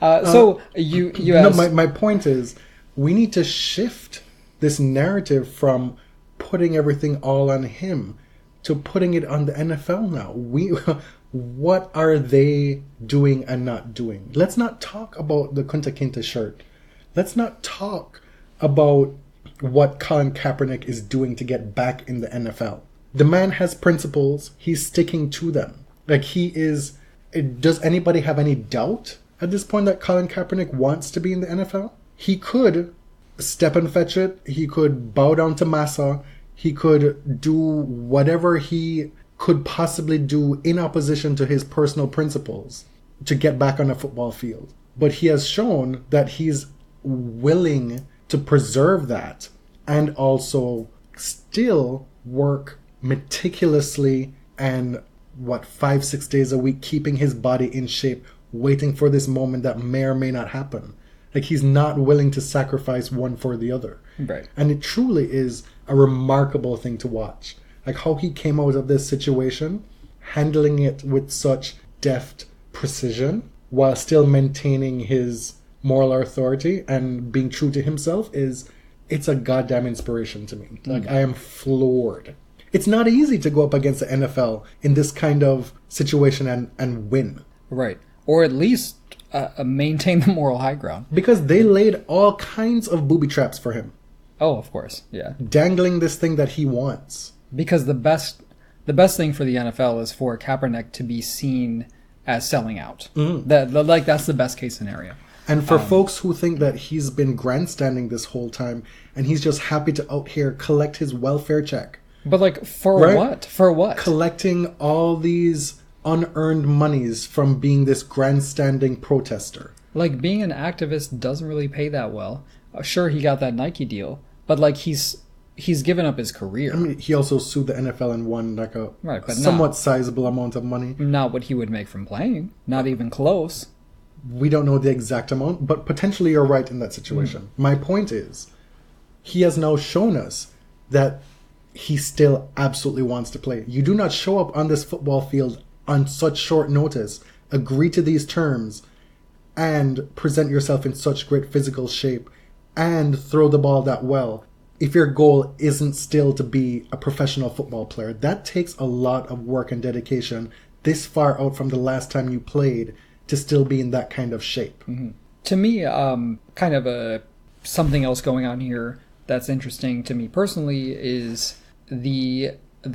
So you asked... No, my point is, we need to shift this narrative from putting everything all on him to putting it on the NFL now. What are they doing and not doing? Let's not talk about the Kunta Kinte shirt. Let's not talk about what Colin Kaepernick is doing to get back in the NFL. The man has principles. He's sticking to them. Like, he is... Does anybody have any doubt at this point that Colin Kaepernick wants to be in the NFL? He could step and fetch it. He could bow down to Massa. He could do whatever he could possibly do in opposition to his personal principles to get back on a football field. But he has shown that he's willing to preserve that and also still work meticulously and 5-6 days a week, keeping his body in shape, waiting for this moment that may or may not happen. Like, he's not willing to sacrifice one for the other. Right. And it truly is a remarkable thing to watch. Like, how he came out of this situation, handling it with such deft precision while still maintaining his moral authority and being true to himself it's a goddamn inspiration to me. Like, I am floored. It's not easy to go up against the NFL in this kind of situation and win. Right. Or at least maintain the moral high ground. Because they laid all kinds of booby traps for him. Oh, of course. Yeah. Dangling this thing that he wants. Because the best thing for the NFL is for Kaepernick to be seen as selling out. Mm. That's the best case scenario. And for folks who think that he's been grandstanding this whole time and he's just happy to out here collect his welfare check. But, like, for right? what? For what? Collecting all these unearned monies from being this grandstanding protester. Like, being an activist doesn't really pay that well. Sure, he got that Nike deal, but, like, he's given up his career. I mean, he also sued the NFL and won, like, a but somewhat sizable amount of money. Not what he would make from playing. Not even close. We don't know the exact amount, but potentially you're right in that situation. My point is, he has now shown us that he still absolutely wants to play. You do not show up on this football field on such short notice, agree to these terms, and present yourself in such great physical shape, and throw the ball that well, if your goal isn't still to be a professional football player. That takes a lot of work and dedication this far out from the last time you played to still be in that kind of shape. Mm-hmm. To me, kind of something else going on here that's interesting to me personally is the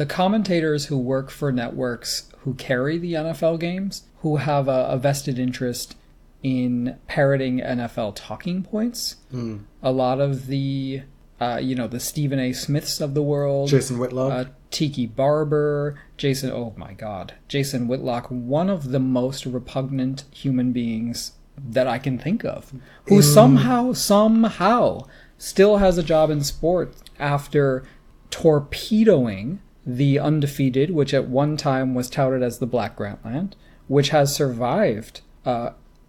commentators who work for networks who carry the NFL games, who have a vested interest in parroting NFL talking points. Mm. A lot of the the Stephen A. Smiths of the world. Jason Whitlock. Tiki Barber. Jason Whitlock, one of the most repugnant human beings that I can think of, who somehow still has a job in sport after torpedoing the undefeated, which at one time was touted as the Black Grantland, which has survived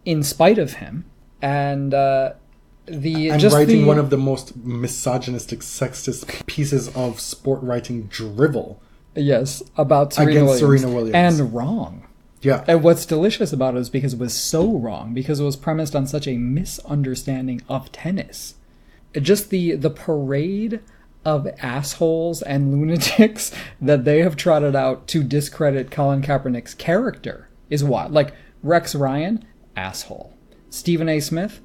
in spite of him, and writing one of the most misogynistic, sexist pieces of sport writing drivel. Yes, about Serena Williams. And wrong. Yeah. And what's delicious about it is because it was so wrong, because it was premised on such a misunderstanding of tennis. Just the parade of assholes and lunatics that they have trotted out to discredit Colin Kaepernick's character is wild. Like, Rex Ryan, asshole. Stephen A. Smith,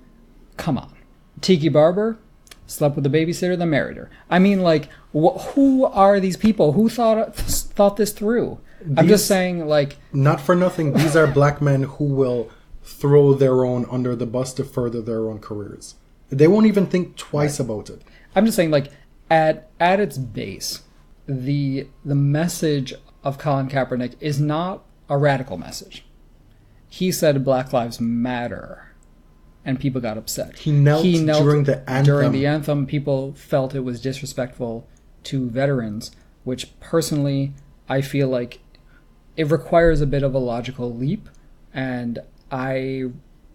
come on. Tiki Barber, slept with a babysitter, then married her. I mean, like, who are these people? Who thought this through? I'm just saying, like... Not for nothing, these are black men who will throw their own under the bus to further their own careers. They won't even think twice about it. I'm just saying, like, at its base, the message of Colin Kaepernick is not a radical message. He said Black Lives Matter, and people got upset. He knelt during the anthem. During the anthem, people felt it was disrespectful to veterans, which personally, I feel like it requires a bit of a logical leap, and I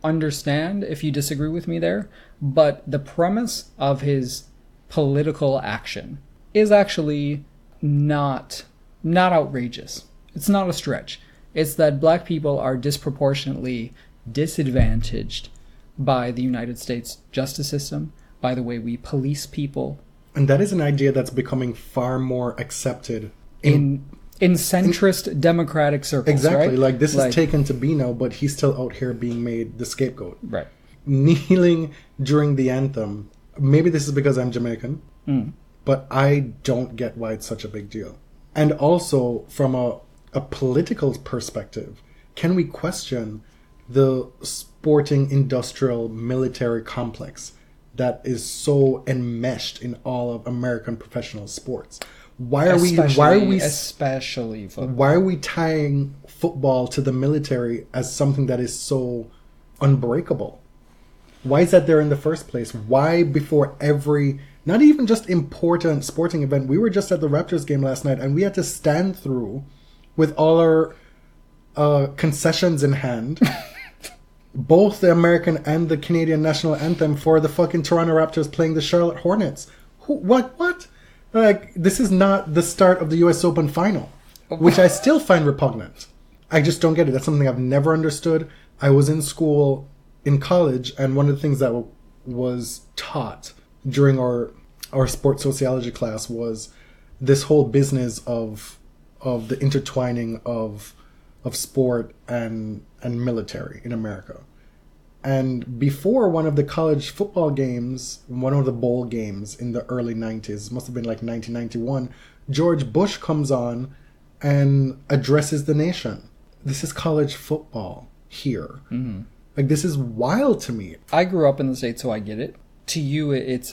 understand if you disagree with me there, but the premise of his political action is actually not outrageous. It's not a stretch. It's that black people are disproportionately disadvantaged by the United States justice system, by the way we police people. And that is an idea that's becoming far more accepted in centrist democratic circles. Exactly. Right? Like, this is taken to be now, but he's still out here being made the scapegoat. Right. Kneeling during the anthem. Maybe this is because I'm Jamaican, but I don't get why it's such a big deal. And also, from a political perspective, can we question the sporting, industrial, military complex that is so enmeshed in all of American professional sports? Especially football. Why are we tying football to the military as something that is so unbreakable? Why is that there in the first place? Why before every, not even just important sporting event, we were just at the Raptors game last night and we had to stand through with all our concessions in hand, both the American and the Canadian national anthem for the fucking Toronto Raptors playing the Charlotte Hornets. What? Like, this is not the start of the US Open final, which I still find repugnant. I just don't get it. That's something I've never understood. I was in school, in college, and one of the things that was taught during our sports sociology class was this whole business of the intertwining of sport and military in America. And before one of the college football games, one of the bowl games in the early 90s, must have been like 1991, George Bush comes on and addresses the nation. This is college football here. Mm-hmm. Like, this is wild to me. I grew up in the States, so I get it. To you, it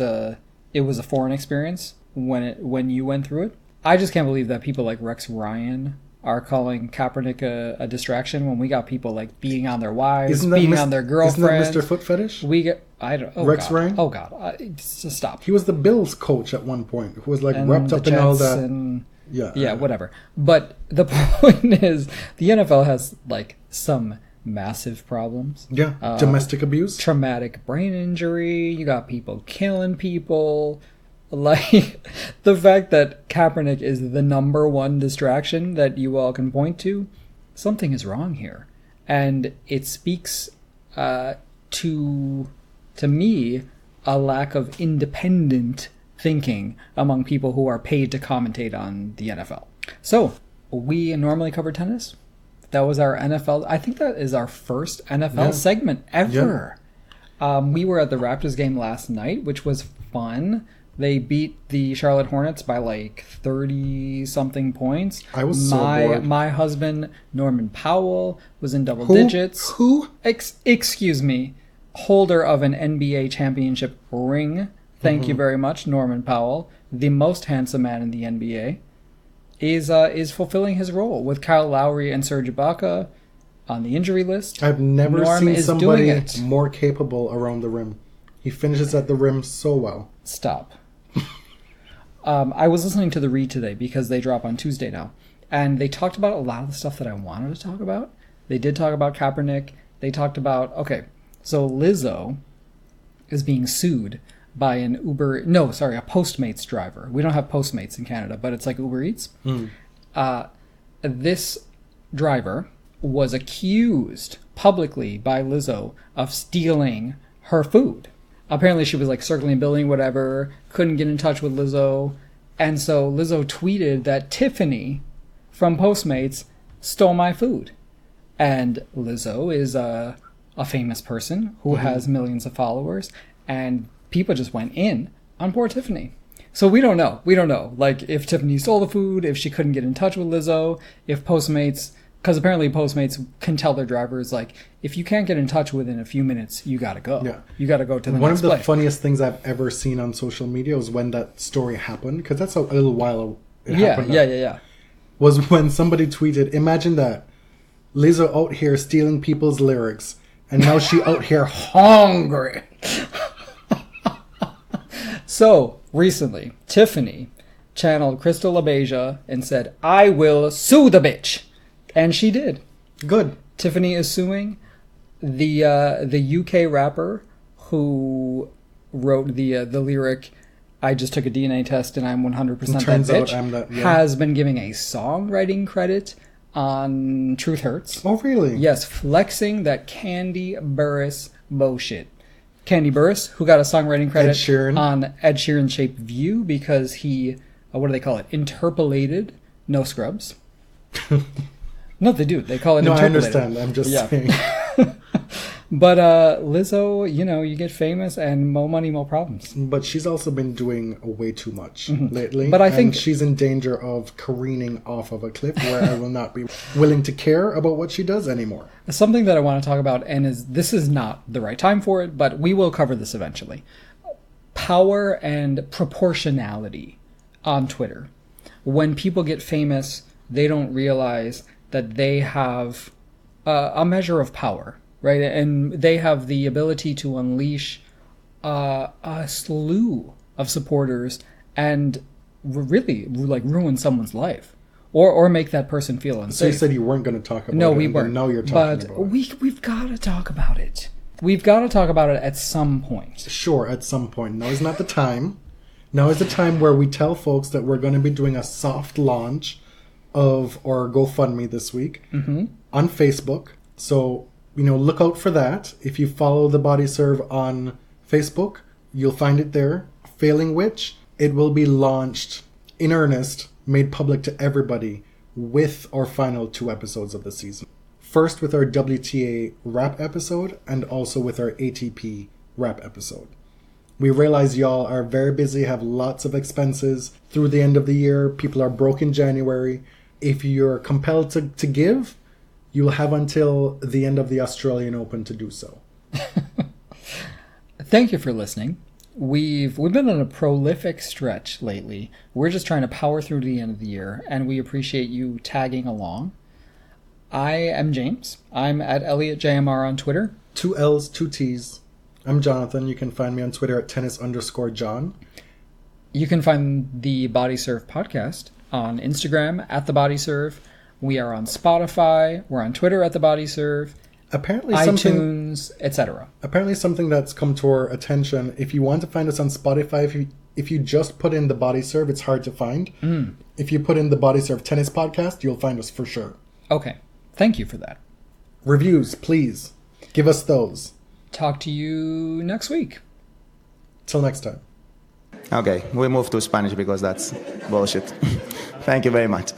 was a foreign experience when you went through it. I just can't believe that people like Rex Ryan are calling Kaepernick a distraction when we got people like beating on their wives, beating on their girlfriends. Isn't that Mr. Foot Fetish? Rex Ryan? Oh God, just stop. He was the Bills coach at one point who was like wrapped up in all that. Yeah, whatever. But the point is, the NFL has like some massive problems. Yeah, domestic abuse, traumatic brain injury. You got people killing people. Like, the fact that Kaepernick is the number one distraction that you all can point to, something is wrong here. And it speaks to me a lack of independent thinking among people who are paid to commentate on the NFL. So, we normally cover tennis. That was our NFL. I think that is our first NFL segment ever. Yeah. We were at the Raptors game last night, which was fun. They beat the Charlotte Hornets by like 30-something points. I was so bored. My husband, Norman Powell, was in double digits. Who? Excuse me. Holder of an NBA championship ring. Thank you very much, Norman Powell. The most handsome man in the NBA. Is fulfilling his role with Kyle Lowry and Serge Ibaka on the injury list. I've never seen somebody more capable around the rim. He finishes at the rim so well. Stop. I was listening to The Read today because they drop on Tuesday now. And they talked about a lot of the stuff that I wanted to talk about. They did talk about Kaepernick. They talked about, so Lizzo is being sued by a Postmates driver. We don't have Postmates in Canada, but it's like Uber Eats. This driver was accused publicly by Lizzo of stealing her food. apparently she was like circling a building, whatever, couldn't get in touch with Lizzo. And so Lizzo tweeted that Tiffany from Postmates stole my food. And Lizzo is a famous person who has millions of followers, and people just went in on poor Tiffany. So we don't know. Like, if Tiffany stole the food, if she couldn't get in touch with Lizzo, if Postmates, because apparently Postmates can tell their drivers, like, if you can't get in touch within a few minutes, you gotta go. Yeah. You gotta go to the One next of the play. funniest things I've ever seen on social media was when that story happened, because that's a little while it happened. Yeah. Was when somebody tweeted, imagine that, Lizzo out here stealing people's lyrics, and now she out here hungry. So, recently, Tiffany channeled Crystal LaBeija and said, I will sue the bitch. And she did. Good. Tiffany is suing the UK rapper who wrote the lyric, I just took a DNA test and I'm 100% that bitch, has been giving a songwriting credit on Truth Hurts. Oh, really? Yes, flexing that Candy Burris bullshit. Candy Burris, who got a songwriting credit on Ed Sheeran's Shape View because he, what do they call it? Interpolated No Scrubs. No, they do. They call it interpolated. I understand. I'm just saying. But Lizzo, you get famous and more money, more problems. But she's also been doing way too much lately. But I think she's in danger of careening off of a cliff where I will not be willing to care about what she does anymore. Something that I want to talk about, and this is not the right time for it, but we will cover this eventually. Power and proportionality on Twitter. When people get famous, they don't realize that they have a measure of power. Right, and they have the ability to unleash a slew of supporters and really like ruin someone's life, or make that person feel unsafe. So you said you weren't going to talk about it. No, we weren't. Now you're talking about it. We've got to talk about it. We've got to talk about it at some point. Sure, at some point. Now is not the time. Now is the time where we tell folks that we're going to be doing a soft launch of our GoFundMe this week on Facebook. So, look out for that. If you follow The Body Serve on Facebook, you'll find it there. Failing which, it will be launched in earnest, made public to everybody with our final 2 episodes of the season. First with our WTA wrap episode and also with our ATP wrap episode. We realize y'all are very busy, have lots of expenses through the end of the year. People are broke in January. If you're compelled to give, you'll have until the end of the Australian Open to do so. Thank you for listening. We've been on a prolific stretch lately. We're just trying to power through to the end of the year, and we appreciate you tagging along. I am James. I'm at ElliotJMR on Twitter. 2 L's, 2 T's. I'm Jonathan. You can find me on Twitter at tennis_John. You can find the Body Serve podcast on Instagram at The Body Serve. We are on Spotify. We're on Twitter at The Body Serve. Apparently iTunes, etc. Apparently something that's come to our attention, if you want to find us on Spotify, if you just put in The Body Serve, it's hard to find. If you put in The Body Serve Tennis Podcast, you'll find us for sure. Okay. Thank you for that. Reviews, please. Give us those. Talk to you next week. Till next time. Okay, we move to Spanish because that's bullshit. Thank you very much.